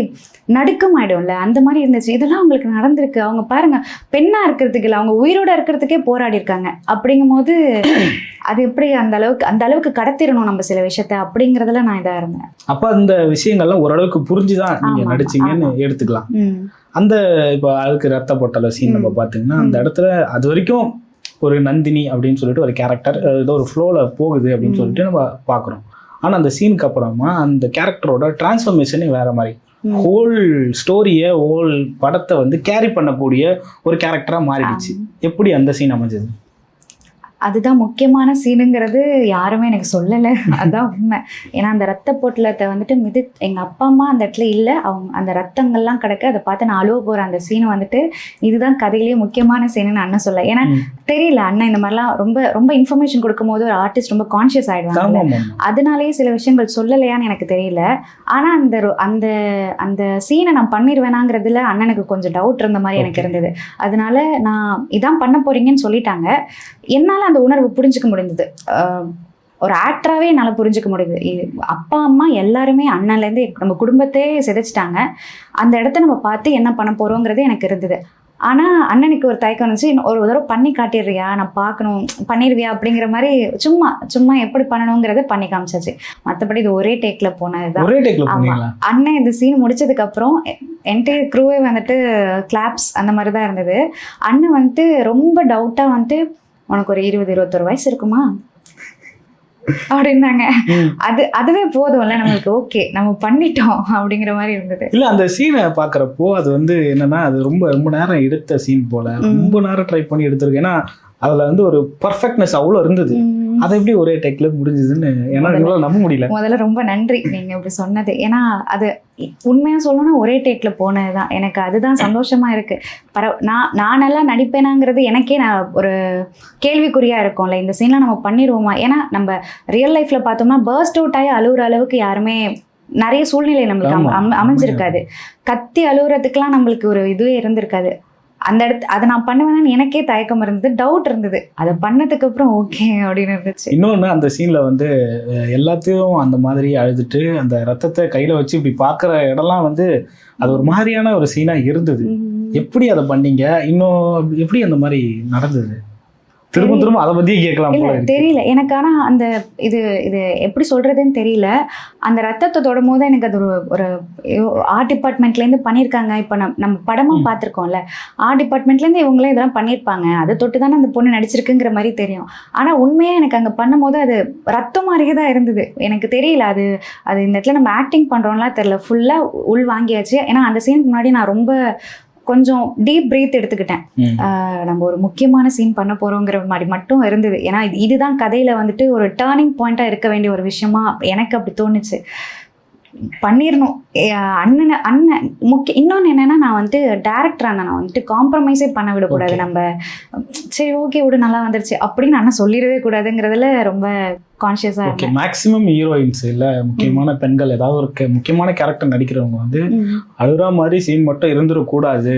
நடுக்கம் ஆகிடும்ல, அந்த மாதிரி இருந்துச்சு. இதெல்லாம் அவங்களுக்கு நடந்திருக்கு. அவங்க பாருங்க, பெண்ணாக இருக்கிறதுக்கு இல்லை, அவங்க உயிரோட இருக்கிறதுக்கே போராடி இருக்காங்க. அப்படிங்கும் போது அது எப்படி அந்த அளவுக்கு கடத்திடணும் நம்ம சில விஷயத்த அப்படிங்கிறதுல நான் இதாக இருந்தேன். அப்போ அந்த விஷயங்கள்லாம் ஓரளவுக்கு புரிஞ்சுதான் நீங்க நடிச்சீங்கன்னு எடுத்துக்கலாம். அந்த இப்போ அதுக்கு ரத்த பொட்டல சீன் நம்ம பார்த்தீங்கன்னா, அந்த இடத்துல அது வரைக்கும் ஒரு நந்தினி அப்படின்னு சொல்லிட்டு ஒரு கேரக்டர் ஏதோ ஒரு ஃப்ளோவில் போகுது அப்படின்னு சொல்லிட்டு நம்ம பார்க்குறோம். ஆனால் அந்த சீனுக்கு அப்புறமா அந்த கேரக்டரோட டிரான்ஸ்ஃபர்மேஷனே வேற மாதிரி, ஹோல் ஸ்டோரியை ஹோல் படத்தை வந்து கேரி பண்ணக்கூடிய ஒரு கேரக்டராக மாறிடுச்சு. எப்படி அந்த சீன் அமைஞ்சது? அதுதான் முக்கியமான சீனுங்கிறது யாருமே எனக்கு சொல்லலை. அதுதான் உண்மை. ஏன்னா அந்த ரத்த பொட்டலத்தை வந்துட்டு எங்கள் அப்பா அம்மா அந்த இடத்துல இல்லை, அவங்க அந்த ரத்தங்கள்லாம் கிடக்க அதை பார்த்து நான் அழுவ போகிறேன். அந்த சீனை வந்துட்டு இதுதான் கதையிலேயே முக்கியமான சீனுன்னு அண்ணன் சொல்ல. ஏன்னா தெரியல, அண்ணன் இந்த மாதிரிலாம் ரொம்ப ரொம்ப இன்ஃபர்மேஷன் கொடுக்கும் போது ஒரு ஆர்டிஸ்ட் ரொம்ப கான்ஷியஸ் ஆகிடுவாங்க. அதனாலேயே சில விஷயங்கள் சொல்லலையான்னு எனக்கு தெரியல. ஆனால் அந்த அந்த சீனை நான் பண்ணிடுவேனாங்கிறதுல அண்ணனுக்கு கொஞ்சம் டவுட் இருந்த மாதிரி எனக்கு இருந்தது. அதனால நான் இதான் பண்ண போறீங்கன்னு சொல்லிட்டாங்க. என்னால் அந்த உணர்வு புரிஞ்சுக்க முடிந்தது. ஒரு ஆக்டராகவே என்னால் புரிஞ்சுக்க முடியுது. அப்பா அம்மா எல்லாருமே அண்ணன்லேருந்து நம்ம குடும்பத்தையே சிதைச்சிட்டாங்க. அந்த இடத்த நம்ம பார்த்து என்ன பண்ண போகிறோங்கிறது எனக்கு இருந்தது. ஆனால் அண்ணனுக்கு ஒரு தயக்கம் இருந்துச்சு, ஒரு தடவை பண்ணி காட்டிடுறியா, நான் பார்க்கணும், பண்ணிடுவியா அப்படிங்கிற மாதிரி சும்மா எப்படி பண்ணணுங்கிறத பண்ணி காமிச்சாச்சு. மற்றபடி இது ஒரே டேக்கில் போனது தான். ஆமாம், அண்ணன் இந்த சீன் முடிச்சதுக்கப்புறம் என்டையர் க்ரூவே வந்துட்டு கிளாப்ஸ் அந்த மாதிரி தான் இருந்தது. அண்ணன் வந்துட்டு ரொம்ப டவுட்டாக வந்துட்டு, உனக்கு ஒரு 20-21 வயசு இருக்குமா அப்படின்னாங்க. அதுவே போதும்ல நம்மளுக்கு, ஓகே நம்ம பண்ணிட்டோம் அப்படிங்கிற மாதிரி இருந்தது. இல்ல அந்த சீனை பாக்குறப்போ அது வந்து என்னன்னா, அது ரொம்ப நேரம் எடுத்த சீன் போல, ரொம்ப நேரம் ட்ரை பண்ணி எடுத்திருக்கு. ஏன்னா அதுல வந்து ஒரு பர்ஃபெக்ட்னஸ் அவ்வளோ இருந்தது. அதை எப்படி ஒரே டெக்ல முடிஞ்சதுன்னு என்னால நம்ப முடியல. முதல்ல ரொம்ப நன்றி நீங்க இப்படி சொன்னது. ஏன்னா அது உண்மையா சொல்லணும்னா ஒரே டேக்ல போனதுதான் எனக்கு, அதுதான் சந்தோஷமா இருக்கு. நான் நல்லா நடிப்பேனாங்கிறது எனக்கே நான் ஒரு கேள்விக்குறியா இருக்கும்ல, இந்த சீன்லாம் நம்ம பண்ணிடுவோமா. ஏன்னா நம்ம ரியல் லைஃப்ல பார்த்தோம்னா பர்ஸ்ட் அவுட் ஆகி அழுகுற அளவுக்கு யாருமே நிறைய சூழ்நிலை நம்மளுக்கு அமைஞ்சிருக்காது. கத்தி அழுகுறதுக்கெல்லாம் நம்மளுக்கு ஒரு இதுவே இருந்திருக்காது. அந்த அதை நான் பண்ணுவேன்னு எனக்கே தயக்கம் இருந்தது, டவுட் இருந்தது. அதை பண்ணதுக்கு அப்புறம் ஓகே அப்படின்னு இருந்துச்சு. இன்னொன்று அந்த சீன்ல வந்து எல்லாத்தையும் அந்த மாதிரி அழுதுட்டு அந்த ரத்தத்தை கையில வச்சு இப்படி பார்க்குற இடம்லாம் வந்து அது ஒரு மாதிரியான ஒரு சீனா இருந்தது. எப்படி அதை பண்ணீங்க? இன்னும் எப்படி அந்த மாதிரி நடந்தது? திரும்ப அதை பத்தியே கேட்கலாம். தெரியல எனக்கு. ஆனா அந்த இது எப்படி சொல்றதுன்னு தெரியல. அந்த ரத்தத்தை தொடும் போது எனக்கு அது ஒரு ஆர்ட் டிபார்ட்மெண்ட்லேருந்து பண்ணியிருக்காங்க. இப்போ நம்ம படமாக பார்த்துருக்கோம்ல, ஆர்ட் டிபார்ட்மெண்ட்லேருந்து இவங்களே இதெல்லாம் பண்ணியிருப்பாங்க, அதை தொட்டு தானே அந்த பொண்ணு நடிச்சிருக்குங்கிற மாதிரி தெரியும். ஆனால் உண்மையாக எனக்கு அங்கே பண்ணும்போது அது ரத்தம் மாதிரியே தான் இருந்தது. எனக்கு தெரியல அது இந்த இடத்துல நம்ம ஆக்டிங் பண்ணுறோம்லாம் தெரியல, ஃபுல்லாக உள் வாங்கியாச்சு. ஏன்னா அந்த சீனுக்கு முன்னாடி நான் ரொம்ப கொஞ்சம் டீப் பிரீத் எடுத்துக்கிட்டேன். நம்ம ஒரு முக்கியமான சீன் பண்ண போகிறோங்கிற மாதிரி மட்டும் இருந்தது. ஏன்னா இதுதான் கதையில் வந்துட்டு ஒரு டேர்னிங் பாயிண்ட்டாக இருக்க வேண்டிய ஒரு விஷயமா எனக்கு அப்படி தோணுச்சு. பண்ணிடணும். அண்ணன் முக்கியம். இன்னொன்று என்னென்னா, நான் வந்துட்டு டேரக்டர் அண்ணன் நான் வந்துட்டு காம்ப்ரமைஸே பண்ண விடக்கூடாது. நம்ம சரி ஓகே விட நல்லா வந்துருச்சு அப்படின்னு அண்ணன் சொல்லிடவே கூடாதுங்கிறதுல ரொம்ப கான்ஷியஸாக இருக்கேன். மேக்ஸிமம் ஹீரோயின்ஸ் இல்லை முக்கியமான பெண்கள் ஏதாவது ஒரு முக்கியமான கேரக்டர் நடிக்கிறவங்க வந்து அழுறா மாதிரி சீன் மட்டும் இருந்துடக்கூடாது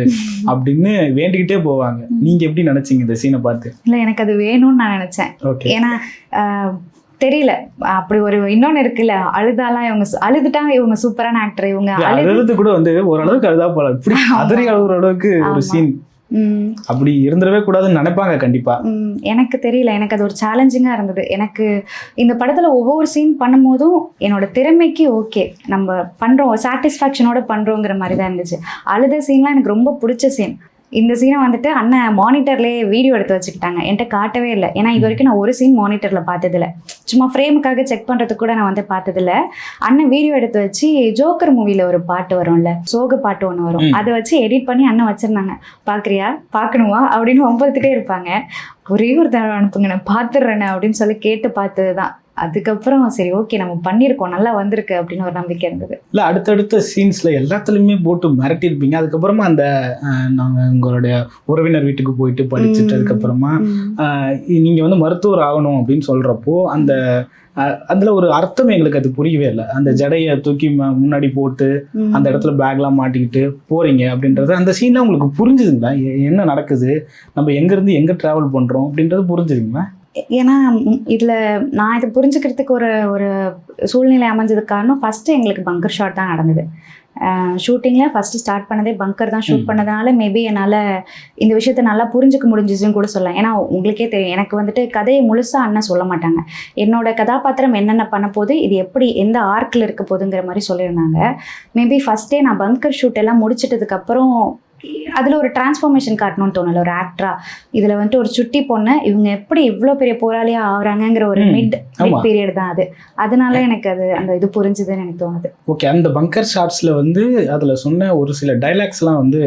அப்படின்னு வேண்டிக்கிட்டே போவாங்க. நீங்கள் எப்படி நினச்சிங்க இந்த சீனை பார்த்து? இல்லை, எனக்கு அது வேணும்னு நான் நினச்சேன். ஏன்னா தெரியல, அப்படி ஒரு இன்னொன்னு இருக்குல்ல, அழுதாலாம் இவங்க அழுதுட்டாங்க, இவங்க சூப்பரான ஆக்டர், இவங்க அழுது கூட வந்து ஓரளவுக்கு அழுதா போல, இப்படி அதறி அழுகுற அளவுக்கு ஒரு சீன் அப்படி இருந்துடவே கூடாதுன்னு நினைப்பாங்க கண்டிப்பா. எனக்கு தெரியல, எனக்கு அது ஒரு சேலஞ்சிங்கா இருந்தது. எனக்கு இந்த படத்துல ஒவ்வொரு சீன் பண்ணும் போதும் என்னோட திறமைக்கு ஓகே நம்ம பண்றோம், சாட்டிஸ்ஃபேக்ஷனோட பண்றோங்கிற மாதிரி தான் இருந்துச்சு. அழுத சீன்லாம் எனக்கு ரொம்ப பிடிச்ச சீன். இந்த சீனை வந்துட்டு அண்ணன் மானிட்டர்லேயே வீடியோ எடுத்து வச்சுக்கிட்டாங்க, என்கிட்ட காட்டவே இல்லை. ஏன்னா இது வரைக்கும் நான் ஒரு சீன் மானிட்டரில் பார்த்ததில்ல, சும்மா ஃப்ரேமுக்காக செக் பண்ணுறதுக்கு கூட நான் வந்து பார்த்ததில்ல. அண்ணன் வீடியோ எடுத்து வச்சு ஜோக்கர் மூவியில் ஒரு பாட்டு வரும்ல, சோக பாட்டு ஒன்று வரும், அதை வச்சு எடிட் பண்ணி அண்ணன் வச்சுருந்தாங்க. பார்க்குறியா, பார்க்கணுமா அப்படின்னு ஒம்பதுக்கிட்டே இருப்பாங்க. ஒரே ஒரு தடவை அனுப்புங்க, நான் பார்த்துடுறேன்னு அப்படின்னு சொல்லி கேட்டு பார்த்தது தான். அதுக்கப்புறம் சரி ஓகே நம்ம பண்ணியிருக்கோம், நல்லா வந்திருக்கு அப்படின்னு ஒரு நம்பிக்கை இருந்தது. இல்லை, அடுத்தடுத்த சீன்ஸில் எல்லாத்துலேயுமே போட்டு மிரட்டியிருப்பீங்க. அதுக்கப்புறமா அந்த நாங்கள் உங்களுடைய உறவினர் வீட்டுக்கு போயிட்டு படிச்சுட்டு அதுக்கப்புறமா நீங்கள் வந்து மருத்துவர் ஆகணும் அப்படின்னு சொல்கிறப்போ அந்த அதில் ஒரு அர்த்தம் எங்களுக்கு அது புரியவே இல்லை. அந்த ஜடையை தூக்கி முன்னாடி போட்டு அந்த இடத்துல பேக்லாம் மாட்டிக்கிட்டு போகிறீங்க அப்படின்றது அந்த சீனில் உங்களுக்கு புரிஞ்சுதுங்களா? என்ன நடக்குது, நம்ம எங்கேருந்து எங்கே ட்ராவல் பண்ணுறோம் அப்படின்றது புரிஞ்சுதுங்களா? ஏன்னா இதில் நான் இதை புரிஞ்சுக்கிறதுக்கு ஒரு சூழ்நிலை அமைஞ்சதுக்கு காரணம், ஃபஸ்ட்டு எங்களுக்கு பங்கர் ஷாட் தான் நடந்தது. ஷூட்டிங்கில் ஃபஸ்ட்டு ஸ்டார்ட் பண்ணதே பங்கர் தான் ஷூட் பண்ணதுனால மேபி என்னால் இந்த விஷயத்தை நல்லா புரிஞ்சுக்க முடிஞ்சிச்சுன்னு கூட சொல்லலாம். ஏன்னா உங்களுக்கே தெரியும், எனக்கு வந்துட்டு கதையை முழுசாக அண்ணன் சொல்ல மாட்டாங்க. என்னோட கதாபாத்திரம் என்னென்ன பண்ண போது, இது எப்படி எந்த ஆர்க்கில் இருக்க போதுங்கிற மாதிரி சொல்லியிருந்தாங்க. மேபி ஃபஸ்ட்டே நான் பங்கர் ஷூட் எல்லாம் முடிச்சிட்டதுக்கப்புறம் அதில் ஒரு டிரான்ஸ்ஃபார்மேஷன் காட்டணும்னு தோணலை ஒரு ஆக்டரா. இதில் வந்துட்டு ஒரு சுட்டி பொண்ணு இவங்க எப்படி இவ்வளோ பெரிய போராளியாக ஆகுறாங்கிற ஒரு மிட் பீரியட் தான் அது. அதனால எனக்கு அது அந்த இது புரிஞ்சுதுன்னு எனக்கு தோணுது. ஓகே, அந்த பங்கர் ஷாட்ஸில் வந்து அதில் சொன்ன ஒரு சில டைலாக்ஸ்லாம் வந்து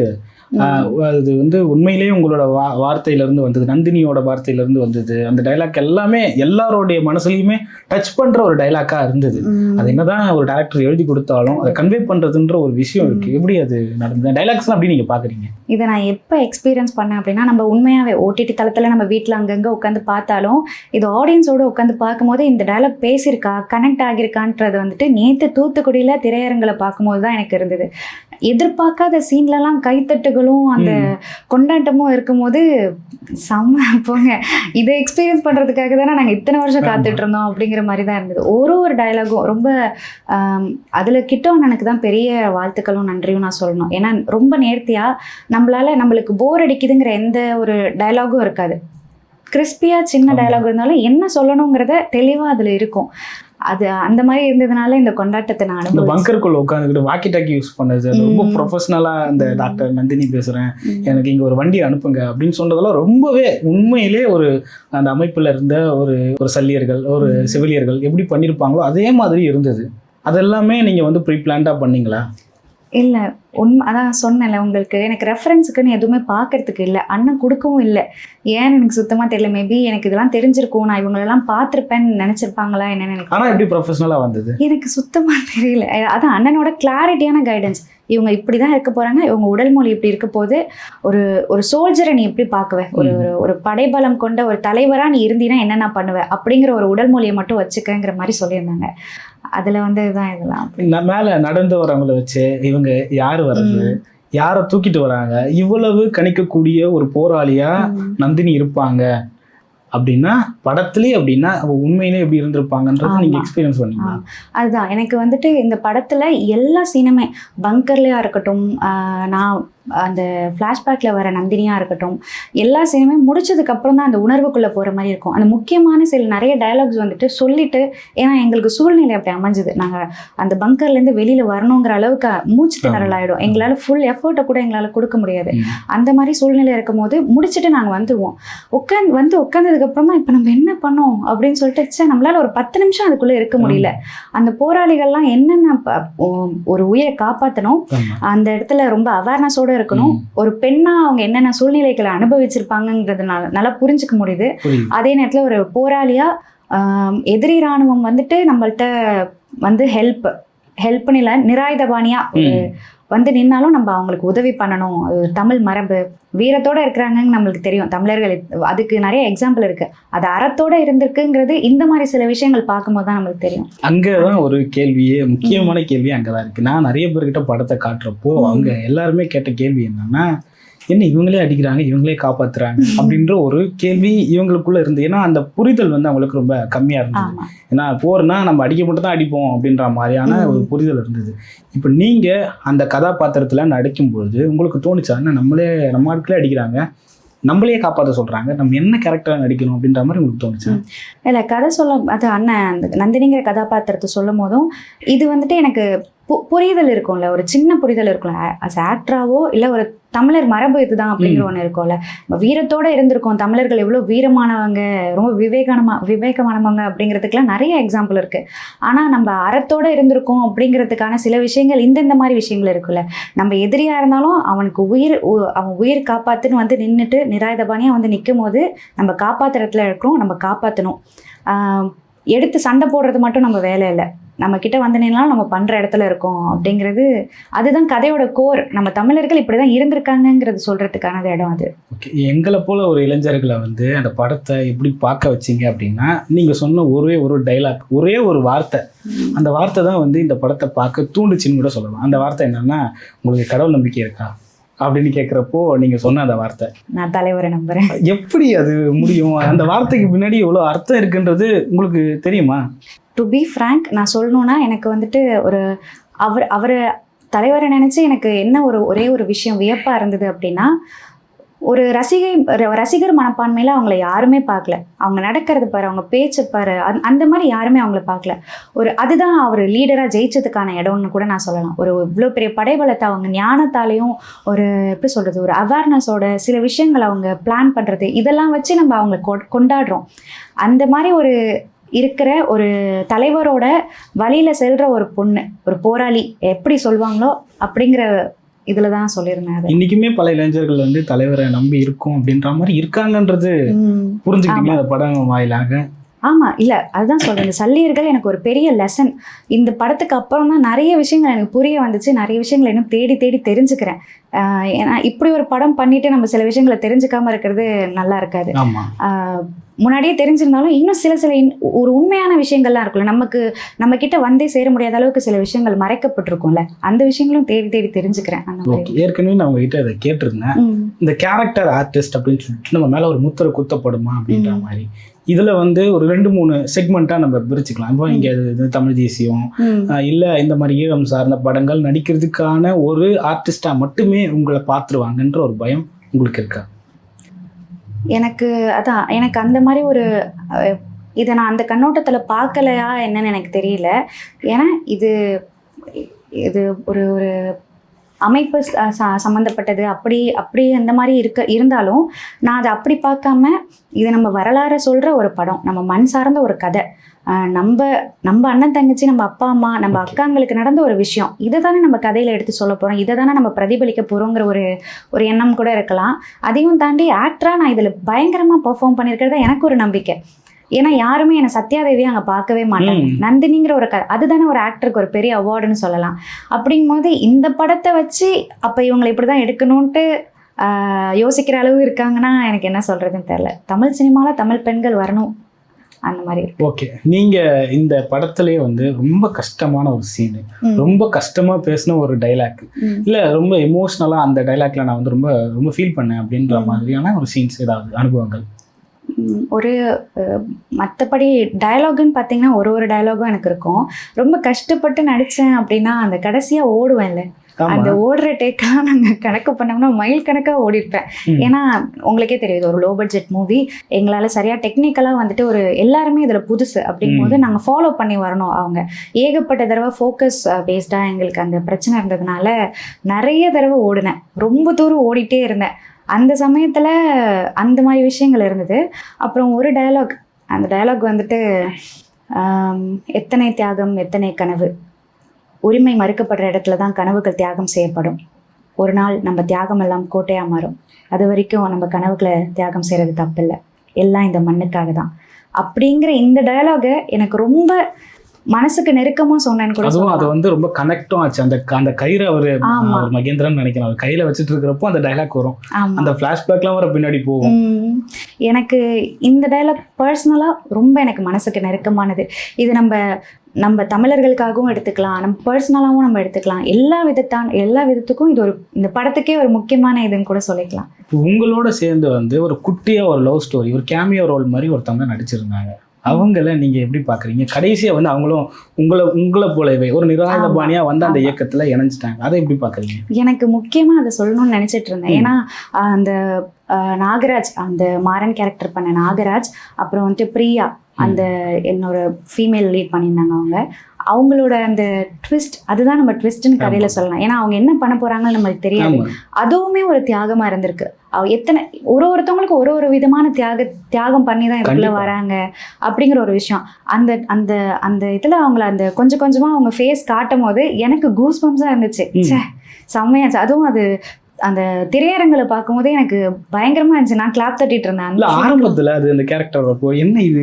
அது வந்து உண்மையிலேயே உங்களோட வார்த்தையிலேருந்து வந்தது, நந்தினியோட வார்த்தையிலேருந்து வந்தது. அந்த டைலாக் எல்லாமே எல்லாரோடைய மனசுலையுமே டச் பண்ணுற ஒரு டைலாக்காக இருந்தது. அது என்னதான் ஒரு டேரக்டர் எழுதி கொடுத்தாலும் அதை கன்வே பண்ணுறதுன்ற ஒரு விஷயம் இருக்குது. எப்படி அது நடந்தது? டைலாக்ஸ்லாம் அப்படி நீங்கள் பார்க்குறீங்க? இதை நான் எப்போ எக்ஸ்பீரியன்ஸ் பண்ணேன் அப்படின்னா, நம்ம உண்மையாகவே ஓடிடி தளத்தில் நம்ம வீட்டில் அங்கங்கே உட்காந்து பார்த்தாலும் இது ஆடியன்ஸோடு உட்காந்து பார்க்கும்போது இந்த டைலாக் பேசியிருக்கா, கனெக்ட் ஆகியிருக்கான்றது வந்துட்டு நேற்று தூத்துக்குடியில் திரையரங்களை பார்க்கும்போது தான் எனக்கு இருந்தது. எதிர்பார்க்காத சீன்லலாம் கைத்தட்டுகள் உணர்வுகளும் அந்த கொண்டாட்டமும் இருக்கும்போது செம்ம போங்க. இதை எக்ஸ்பீரியன்ஸ் பண்ணுறதுக்காக தானே நாங்கள் இத்தனை வருஷம் காத்துட்டு இருந்தோம் அப்படிங்கிற மாதிரி தான் இருந்தது. ஒரு டயலாகும் ரொம்ப அதில் கிட்ட அண்ணனுக்கு தான் பெரிய வாழ்த்துக்களும் நன்றியும் நான் சொல்லணும். ஏன்னா ரொம்ப நேர்த்தியாக நம்மளுக்கு போர் அடிக்குதுங்கிற எந்த ஒரு டயலாகும் இருக்காது. கிறிஸ்பியாக சின்ன டயலாக் இருந்தாலும் என்ன சொல்லணுங்கிறத தெளிவாக அதில் இருக்கும். அது அந்த மாதிரி இருந்ததுனால இந்த கொண்டாட்டத்தை நான் இந்த பங்கருக்குள்ள உட்காந்துக்கிட்டு வாக்கி டாக்கி யூஸ் பண்ணது ரொம்ப ப்ரொஃபஷனலாக இந்த டாக்டர் நந்தினி பேசுகிறேன், எனக்கு இங்கே ஒரு வண்டி அனுப்புங்க அப்படின்னு சொன்னதெல்லாம் ரொம்பவே உண்மையிலே ஒரு அந்த அமைப்பில் இருந்த ஒரு சல்லியர்கள், ஒரு செவிலியர்கள் எப்படி பண்ணியிருப்பாங்களோ அதே மாதிரி இருந்தது. அதெல்லாமே நீங்கள் வந்து ப்ரீ பிளான்டாக பண்ணீங்களா? இல்லை, அதான் சொன்னேன்ல உங்களுக்கு, எனக்கு ரெஃபரன்ஸுக்குன்னு எதுவுமே பார்க்கறதுக்கு இல்லை, அண்ணன் கொடுக்கவும் இல்லை. ஏன்னு எனக்கு சுத்தமாக தெரியல. மேபி எனக்கு இதெல்லாம் தெரிஞ்சிருக்கும், நான் இவங்களெல்லாம் பார்த்துருப்பேன்னு நினச்சிருப்பாங்களா என்னன்னு எனக்கு. ஆனால் எப்படி ப்ரொஃபஷனலாக வந்தது எனக்கு சுத்தமாக தெரியல. அதான் அண்ணனோட கிளாரிட்டியான கைடன்ஸ். இவங்க இப்படி தான் இருக்க போகிறாங்க, இவங்க உடல் மொழி இப்படி இருக்க போது, ஒரு சோல்ஜரை நீ எப்படி பார்க்குவ, ஒரு படைபலம் கொண்ட ஒரு தலைவராக நீ இருந்தீன்னா என்னென்ன பண்ணுவ அப்படிங்கிற ஒரு உடல் மொழியை மட்டும் வச்சுக்கங்கிற மாதிரி சொல்லியிருந்தாங்க. அதில் வந்து இதுதான் இதெல்லாம் மேலே நடந்து வரவங்களை வச்சு இவங்க யார் வர்றது, யாரை தூக்கிட்டு வராங்க, இவ்வளவு கணிக்கக்கூடிய ஒரு போராளியா நந்தினி இருப்பாங்க அப்படின்னா படத்துலேயே அப்படின்னா உண்மையிலே எப்படி இருந்திருப்பாங்கன்றத நீங்கள் எக்ஸ்பீரியன்ஸ் பண்ணீங்களா? அதுதான் எனக்கு வந்துட்டு இந்த படத்தில் எல்லா சீனுமே, பங்கர்லையா இருக்கட்டும், நான் அந்த ஃப்ளாஷ்பேக்கில் வர நந்தினியாக இருக்கட்டும், எல்லா சீனுமே முடிச்சதுக்கப்புறம் தான் அந்த உணர்வுக்குள்ளே போகிற மாதிரி இருக்கும். அந்த முக்கியமான சில நிறைய டயலாக்ஸ் வந்துட்டு சொல்லிட்டு, ஏன்னா எங்களுக்கு சூழ்நிலை அப்படி அமைஞ்சுது, நாங்கள் அந்த பங்கர்லேருந்து வெளியில் வரணுங்கிற அளவுக்கு மூச்சு திணறல் ஆகிடும், எங்களால் ஃபுல் எஃபர்ட்டை கூட எங்களால் கொடுக்க முடியாது. அந்த மாதிரி சூழ்நிலை இருக்கும் போது முடிச்சுட்டு நாங்கள் வந்துடுவோம். உட்காந்ததுக்கப்புறம் தான் இப்போ நம்ம என்ன பண்ணோம் அப்படின்னு சொல்லிட்டு நம்மளால் ஒரு 10 நிமிஷம் அதுக்குள்ளே இருக்க முடியல. அந்த போராளிகள்லாம் என்னென்ன ஒரு உயிரை காப்பாற்றணும், அந்த இடத்துல ரொம்ப அவேர்னஸோட இருக்கணும், ஒரு பெண்ணா அவங்க என்னென்ன சூழ்நிலைகளை அனுபவிச்சிருப்பாங்கன்றதுனால நல்லா புரிஞ்சுக்க முடியுது. அதே நேரத்தில் ஒரு போராளியா எதிரி இராணுவம் வந்துட்டு நம்மள்ட்ட வந்து ஹெல்ப்னு இல்லை, நிராயுதபாணியா வந்து நின்னாலும் நம்ம அவங்களுக்கு உதவி பண்ணணும். தமிழ் மரபு வீரத்தோட இருக்கிறாங்கன்னு நம்மளுக்கு தெரியும் தமிழர்கள். அதுக்கு நிறைய எக்ஸாம்பிள் இருக்கு. அது அறத்தோட இருந்திருக்குங்கிறது இந்த மாதிரி சில விஷயங்கள் பார்க்கும்போது தான் நம்மளுக்கு தெரியும். அங்கதான் ஒரு கேள்வியே, முக்கியமான கேள்வி அங்கதான் இருக்கு. நான் நிறைய பேர்கிட்ட படத்தை காட்டுறப்போ அவங்க எல்லாருமே கேட்ட கேள்வி என்னன்னா, என்ன இவங்களே அடிக்கிறாங்க, இவங்களே காப்பாத்துறாங்க அப்படின்ற ஒரு கேள்வி இவங்களுக்குள்ள இருந்து. ஏன்னா அந்த புரிதல் வந்து அவங்களுக்கு ரொம்ப கம்மியா இருந்தது. ஏன்னா போர்னா நம்ம அடிக்க மட்டும் தான் அடிப்போம் அப்படின்ற மாதிரியான ஒரு புரிதல் இருந்தது. இப்போ நீங்க அந்த கதாபாத்திரத்துல நடிக்கும்பொழுது உங்களுக்கு தோணுச்சா, நம்ம ஆட்களே அடிக்கிறாங்க, நம்மளே காப்பாற்ற சொல்றாங்க, நம்ம என்ன கேரக்டரா நடிக்கணும் அப்படின்ற மாதிரி உங்களுக்கு தோணுச்சு? இல்லை, கதை அது அண்ணன் அந்த நந்தினிங்கிற கதாபாத்திரத்தை சொல்லும் போதும் இது வந்துட்டு எனக்கு புரிதல் இருக்கும்ல, ஒரு சின்ன புரிதல் இருக்கும்ல. அஸ் ஆக்டராவோ இல்லை ஒரு தமிழர் மரபு இதுதான் அப்படிங்கிற ஒன்று இருக்கும்ல. நம்ம வீரத்தோட இருந்திருக்கோம், தமிழர்கள் எவ்வளோ வீரமானவங்க, ரொம்ப விவேகமானவங்க அப்படிங்கிறதுக்கெல்லாம் நிறைய எக்ஸாம்பிள் இருக்கு. ஆனால் நம்ம அறத்தோட இருந்திருக்கோம் அப்படிங்கிறதுக்கான சில விஷயங்கள் இந்த மாதிரி விஷயங்கள் இருக்குல்ல. நம்ம எதிரியா இருந்தாலும் அவனுக்கு அவன் உயிர் காப்பாத்துன்னு வந்து நின்றுட்டு நிராயுதபாணியா வந்து நிற்கும் போது நம்ம காப்பாத்துறதுல இருக்கிறோம், நம்ம காப்பாற்றணும். எடுத்து சண்டை போடுறது மட்டும் நம்ம வேலை இல்லை, நம்ம கிட்ட வந்து நின்னாலும் நம்ம பண்ற இடத்துல இருக்கோம் அப்படிங்கிறது. அதுதான் கதையோட கோர். நம்ம தமிழர்கள் இப்படிதான் இருந்திருக்காங்கிறது சொல்றதுக்கான இடம் அது. எங்களை போல ஒரு இளைஞர்களை வந்து அந்த படத்தை எப்படி பார்க்க வச்சிங்க அப்படின்னா, நீங்க சொன்ன ஒரு டைலாக், ஒரே ஒரு வார்த்தை, அந்த வார்த்தை தான் வந்து இந்த படத்தை பார்க்க தூண்டுச்சின்னு கூட சொல்லலாம். அந்த வார்த்தை என்னன்னா, உங்களுக்கு கடவுள் நம்பிக்கை இருக்கா அப்படின்னு கேட்குறப்போ நீங்க சொன்ன அந்த வார்த்தை, நான் தலைவரை நம்புறேன். எப்படி அது முடியும்? அந்த வார்த்தைக்கு பின்னாடி எவ்வளோ அர்த்தம் இருக்குன்றது உங்களுக்கு தெரியுமா? டு பி ஃப்ராங்க், நான் சொல்லணும்னா எனக்கு வந்துட்டு அவர் தலைவரை நினச்சி எனக்கு என்ன ஒரே ஒரு விஷயம் வியப்பாக இருந்தது அப்படின்னா, ஒரு ரசிகர் மனப்பான்மையில் அவங்கள யாருமே பார்க்கல. அவங்க நடக்கிறது பாரு, அவங்க பேச்சு பாரு, அந்த மாதிரி யாருமே அவங்கள பார்க்கல. அதுதான் அவர் லீடராக ஜெயிச்சதுக்கான இடம்னு கூட நான் சொல்லலாம். இவ்வளோ பெரிய படைபலத்தை அவங்க ஞானத்தாலையும் எப்படி சொல்கிறது, ஒரு அவேர்னஸோட சில விஷயங்களை அவங்க பிளான் பண்ணுறது, இதெல்லாம் வச்சு நம்ம அவங்களை கொண்டாடுறோம். அந்த மாதிரி இருக்கிற ஒரு தலைவரோட வழியில் செல்கிற ஒரு பொண்ணு, ஒரு போராளி எப்படி சொல்லுவாங்களோ அப்படிங்கிற இதில் தான் சொல்லியிருந்தேன். இன்றைக்குமே பல இளைஞர்கள் வந்து தலைவரை நம்பி இருக்கும் அப்படின்ற மாதிரி இருக்காங்கன்றது புரிஞ்சுக்கிட்டீங்க அந்த படம் வாயிலாக? ஆமாம், இல்லை அதுதான் சொல்கிறேன். இந்த சல்லியர்கள் எனக்கு ஒரு பெரிய லெசன். இந்த படத்துக்கு அப்புறம் தான் நிறைய விஷயங்கள் எனக்கு புரிய வந்துச்சு, நிறைய விஷயங்கள் இன்னும் தேடி தெரிஞ்சுக்கிறேன். ஏன்னா இப்படி ஒரு படம் பண்ணிட்டு நம்ம சில விஷயங்களை தெரிஞ்சுக்காம இருக்கிறது நல்லா இருக்காது. ஆமா. முன்னாடியே தெரிஞ்சிருந்தாலும் இன்னும் சில ஒரு உண்மையான விஷயங்கள்லாம் இருக்குல்ல, நம்ம கிட்ட வந்தே சேர முடியாத அளவுக்கு சில விஷயங்கள் மறைக்கப்பட்டிருக்கும்ல, அந்த விஷயங்களும் தேடி தேடி தெரிஞ்சுக்கிறேன். அந்த மாதிரி ஏற்கனவே நான் உங்ககிட்ட அதை கேட்டிருந்தேன், இந்த கேரக்டர் ஆர்டிஸ்ட் அப்படின்னு சொல்லிட்டு நம்ம மேல ஒரு முத்திரை குத்தப்படுமா அப்படின்ற மாதிரி. இதுல வந்து ஒரு 2-3 செக்மெண்ட்டா நம்ம பிரிச்சுக்கலாம். இப்போ இங்க இது தமிழ் தேசியம் இல்ல இந்த மாதிரி ஈழம் சார்ந்த படங்கள் நடிக்கிறதுக்கான ஒரு ஆர்டிஸ்டா மட்டுமே உங்களை பார்த்துருவாங்கன்ற ஒரு பயம் உங்களுக்கு இருக்கா? எனக்கு அந்த மாதிரி ஒரு இதை நான் அந்த கண்ணோட்டத்தில் பார்க்கலையா என்னன்னு எனக்கு தெரியல. ஏன்னா இது ஒரு ஒரு அமைப்பு சம்மந்தப்பட்டது, அப்படி அந்த மாதிரி இருந்தாலும் நான் அதை அப்படி பார்க்காம இது நம்ம வரலாறு சொல்கிற ஒரு படம், நம்ம மண் சார்ந்த ஒரு கதை, நம்ம அண்ணன் தங்கச்சி, நம்ம அப்பா அம்மா, நம்ம அக்காங்களுக்கு நடந்த ஒரு விஷயம், இதை தானே நம்ம கதையில் எடுத்து சொல்ல போகிறோம், இதை தானே நம்ம பிரதிபலிக்க போகிறோங்கிற ஒரு எண்ணம் கூட இருக்கலாம். அதையும் தாண்டி ஆக்டராக நான் இதில் பயங்கரமாக பெர்ஃபார்ம் பண்ணியிருக்கிறதா எனக்கு ஒரு நம்பிக்கை. ஏன்னா யாருமே என்னை சத்யாதேவியை அங்கே பார்க்கவே மாட்டாங்க. நந்தினிங்கிற ஒரு அதுதானே ஒரு ஆக்டருக்கு ஒரு பெரிய அவார்டுன்னு சொல்லலாம். அப்படிங்கும்போது இந்த படத்தை வச்சு அப்போ இவங்களை இப்படி தான் எடுக்கணும்ன்ட்டு யோசிக்கிற அளவு இருக்காங்கன்னா எனக்கு என்ன சொல்கிறதுன்னு தெரில. தமிழ் சினிமாவில் தமிழ் பெண்கள் வரணும், அந்த மாதிரி. ஓகே, நீங்க இந்த படத்திலே வந்து ரொம்ப கஷ்டமான ஒரு சீனு, ரொம்ப கஷ்டமா பேசின ஒரு டைலாக், இல்ல ரொம்ப எமோஷனலா அந்த டைலாக்ல நான் வந்து ரொம்ப ரொம்ப ஃபீல் பண்ணேன் அப்படின்ற மாதிரியான ஒரு சீன்ஸ், ஏதாவது அனுபவங்கள்? மற்றபடி டயலாகுன்னு பார்த்தீங்கன்னா ஒரு டயலாகும் எனக்கு இருக்கும். ரொம்ப கஷ்டப்பட்டு நடித்தேன் அப்படின்னா அந்த கடைசியாக ஓடுவேன்ல, அந்த ஓடுற டேக்கெல்லாம் நாங்கள் கணக்கு பண்ணோம்னா மைல் கணக்காக ஓடிருப்பேன். ஏன்னா உங்களுக்கே தெரியுது, ஒரு லோ பட்ஜெட் மூவி, எங்களால் சரியாக டெக்னிக்கலாக வந்துட்டு எல்லாருமே இதில் புதுசு அப்படிங்கும்போது நாங்கள் ஃபாலோ பண்ணி வரணும். அவங்க ஏகப்பட்ட தடவை ஃபோக்கஸ் பேஸ்டாக எங்களுக்கு அந்த பிரச்சனை இருந்ததுனால நிறைய தடவை ஓடினேன், ரொம்ப தூரம் ஓடிட்டே இருந்தேன். அந்த சமயத்தில் அந்த மாதிரி விஷயங்கள் இருந்தது. அப்புறம் ஒரு டயலாக், அந்த டயலாக் வந்துட்டு எத்தனை தியாகம் எத்தனை கனவு, உரிமை மறுக்கப்படுற இடத்துல தான் கனவுகள் தியாகம் செய்யப்படும், ஒரு நாள் நம்ம தியாகம் எல்லாம் கோட்டையாக மாறும், அது வரைக்கும் நம்ம கனவுகளை தியாகம் செய்கிறது தப்பில்லை, எல்லாம் இந்த மண்ணுக்காக தான் அப்படிங்கிற இந்த டயலாகை எனக்கு ரொம்ப மனசுக்கு நெருக்கமா சொன்னேன்னு கூட அதுவும் அது வந்து ரொம்ப கனெக்டும் ஆச்சு. அந்த கயிறு அவர் மகேந்திரன் நினைக்கிறேன், அவர் கையில வச்சுட்டு இருக்கிறப்போ அந்த டைலாக் வரும், அந்த பிளாஷ்பேக்லாம் வர பின்னாடி போகும். எனக்கு இந்த டைலாக் பர்சனலா ரொம்ப எனக்கு மனசுக்கு நெருக்கமானது. இது நம்ம தமிழர்களுக்காகவும் எடுத்துக்கலாம், நம்ம பர்சனலாகவும் நம்ம எடுத்துக்கலாம், எல்லா விதத்துக்கும் இது இந்த படத்துக்கே ஒரு முக்கியமான இதுன்னு கூட சொல்லிக்கலாம். உங்களோட சேர்ந்து வந்து ஒரு குட்டியா ஒரு லவ் ஸ்டோரி, ஒரு கேமியோ ரோல் மாதிரி ஒருத்தவங்க நடிச்சிருந்தாங்க, அவங்கள நீங்க எப்படி பாக்குறீங்க? கடைசியா வந்து அவங்களும் உங்களை போலவே ஒரு நிராயுதபாணியா வந்து அந்த இயக்கத்துல இணைஞ்சிட்டாங்க, அதை எப்படி பாக்குறீங்க? எனக்கு முக்கியமா அதை சொல்லணும்னு நினைச்சிட்டு இருந்தேன். ஏன்னா அந்த நாகராஜ், அந்த மாறன் கேரக்டர் பண்ண நாகராஜ், அப்புறம் வந்துட்டு பிரியா, அந்த என்னோட ஃபீமேல் லீட் பண்ணியிருந்தாங்க, அவங்களோட அந்த ட்விஸ்ட், அதுதான் நம்ம ட்விஸ்ட்னு கதையில சொல்லலாம். ஏன்னா அவங்க என்ன பண்ண போறாங்கன்னு நம்மளுக்கு தெரியாது. அதுவுமே ஒரு தியாகமா இருந்திருக்கு. ஒருத்தவங்களுக்கு ஒரு விதமான தியாகம் பண்ணி தான் இதுக்குள்ள வராங்க அப்படிங்கிற ஒரு விஷயம். அந்த அந்த அந்த இதுல அவங்கள அந்த கொஞ்சம் கொஞ்சமா அவங்க ஃபேஸ் காட்டும் போது எனக்கு கூஸ் பம்ஸா இருந்துச்சு. செம்மையாச்சு. அதுவும் அது அந்த திரையரங்களை பார்க்கும்போதே எனக்கு பயங்கரமா இருந்துச்சு. நான் கிளாப் தட்டிட்டு இருந்தேன். ஆரம்பத்துல அது அந்த கேரக்டர் என்ன இது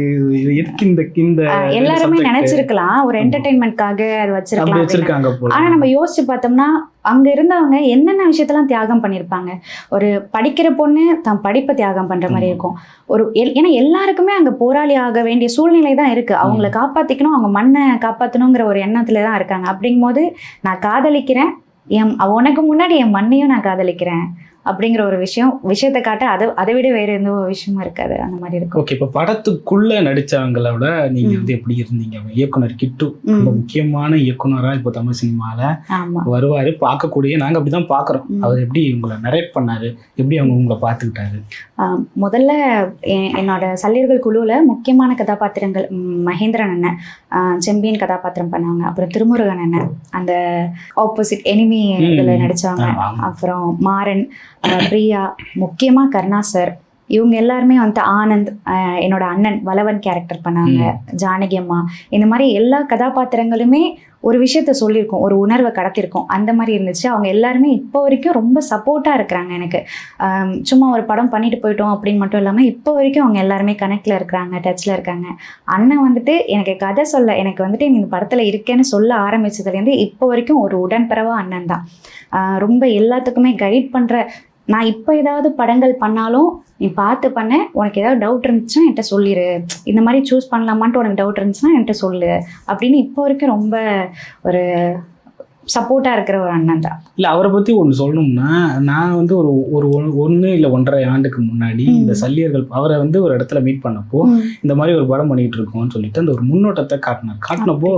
எதுக்கு இந்த எல்லாருமே நினைச்சிருக்கலாம் ஒரு என்டர்டைன்மெண்ட்காக அது வச்சிருக்காங்க. ஆனா நம்ம யோசிச்சு பார்த்தோம்னா அங்க இருந்தவங்க என்னென்ன விஷயத்தெல்லாம் தியாகம் பண்ணியிருப்பாங்க. ஒரு படிக்கிற பொண்ணு தான் படிப்பை தியாகம் பண்ற மாதிரி இருக்கும். ஏன்னா எல்லாருக்குமே அங்க போராளி ஆக வேண்டிய சூழ்நிலை தான் இருக்கு. அவங்கள காப்பாத்திக்கணும், அவங்க மண்ணை காப்பாற்றணுங்கிற ஒரு எண்ணத்துல தான் இருக்காங்க. அப்படிங்கும் போது நான் காதலிக்கிறேன், உனக்கு முன்னாடி என் மண்ணையும் நான் காதலிக்கிறேன் அப்படிங்கிற ஒரு விஷயத்தை காட்ட அதை விட வேற எந்த ஒரு விஷயமா இருக்காது. அந்த மாதிரி இருக்கும். ஓகே, இப்போ படத்துக்குள்ள நடிச்சவங்களோட நீங்க வந்து எப்படி இருந்தீங்க? இயக்குனர் கிட்டு ரொம்ப முக்கியமான இயக்குனரா இப்போ தமிழ் சினிமால வருவாரு, பார்க்கக்கூடிய நாங்க அப்படிதான் பாக்குறோம். அவர் எப்படி உங்களை நரேட் பண்ணாரு, எப்படி அவங்க உங்களை பார்த்துக்கிட்டாரு? முதல்ல என்னோட சல்லியர்கள் குழுவில் முக்கியமான கதாபாத்திரங்கள் மகேந்திரன் அண்ணன், செம்பியன் கதாபாத்திரம் பண்ணாங்க, அப்புறம் திருமுருகன் அண்ணன் அந்த ஆப்போசிட் எனிமி இதில் நடித்தவங்க, அப்புறம் மாறன், பிரியா, முக்கியமாக கருணா சார், இவங்க எல்லாருமே வந்து ஆனந்த், என்னோட அண்ணன் வளவன் கேரக்டர் பண்ணாங்க, ஜானகி அம்மா, இந்த மாதிரி எல்லா கதாபாத்திரங்களுமே ஒரு விஷயத்த சொல்லியிருக்கோம், ஒரு உணர்வை கடத்திருக்கோம், அந்த மாதிரி இருந்துச்சு. அவங்க எல்லாருமே இப்போ வரைக்கும் ரொம்ப சப்போர்ட்டாக இருக்கிறாங்க எனக்கு. சும்மா ஒரு படம் பண்ணிட்டு போயிட்டோம் அப்படின்னு மட்டும் இல்லாமல் இப்போ வரைக்கும் அவங்க எல்லாருமே கனெக்டில் இருக்கிறாங்க, டச்சில் இருக்காங்க. அண்ணன் வந்துட்டு எனக்கு கதை சொல்ல, எனக்கு வந்துட்டு இந்த படத்தில் இருக்கேன்னு சொல்ல ஆரம்பிச்சதுலேருந்து இப்போ வரைக்கும் ஒரு உடன்பிறவா அண்ணன் தான். ரொம்ப எல்லாத்துக்குமே கைட் பண்ணுற. நான் இப்போ ஏதாவது படங்கள் பண்ணாலும் நீ பார்த்து பண்ண, உனக்கு ஏதாவது டவுட் இருந்துச்சுன்னா என்கிட்ட சொல்லிடு, இந்த மாதிரி சூஸ் பண்ணலாமான்ட்டு உனக்கு டவுட் இருந்துச்சுன்னா என்கிட்ட சொல்லு அப்படின்னு இப்போ வரைக்கும் ரொம்ப ஒரு சப்போர்ட்டாக இருக்கிற ஒரு அண்ணன் தான். இல்லை, அவரை பற்றி ஒன்று சொல்லணும்னா, நான் வந்து ஒரு ஒரு 1 இல்லை 1.5 ஆண்டுக்கு முன்னாடி இந்த சல்லியர்கள் அவரை வந்து ஒரு இடத்துல மீட் பண்ணப்போ இந்த மாதிரி ஒரு படம் பண்ணிகிட்டு இருக்கோம்னு சொல்லிட்டு அந்த ஒரு முன்னோட்டத்தை காட்டினப்போ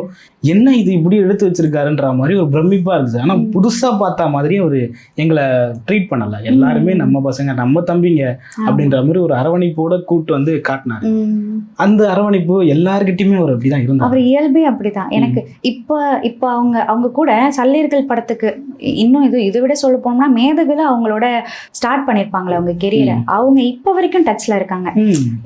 என்ன இது இப்படி எடுத்து வச்சிருக்காருன்ற மாதிரி ஒரு பிரமிப்பாக இருந்துச்சு. ஆனால் புதுசாக பார்த்தா மாதிரி அவர் எங்களை ட்ரீட் பண்ணலை. எல்லாருமே நம்ம பசங்க, நம்ம தம்பிங்க அப்படின்ற மாதிரி ஒரு அரவணைப்போட கூட்டு வந்து காட்டினார். அந்த அரவணைப்பு எல்லாருக்கிட்டையுமே அவர் அப்படிதான் இருந்தார். அவர் இயல்பே அப்படிதான். எனக்கு இப்போ அவங்க கூட சல்லியர்கள் படத்துக்கு இன்னும் இதை விட சொல்ல போனோம்னா மேதகுல அவங்களோட ஸ்டார்ட் பண்ணியிருப்பாங்களே அவங்க கெரியரை, அவங்க இப்போ வரைக்கும் டச்ல இருக்காங்க.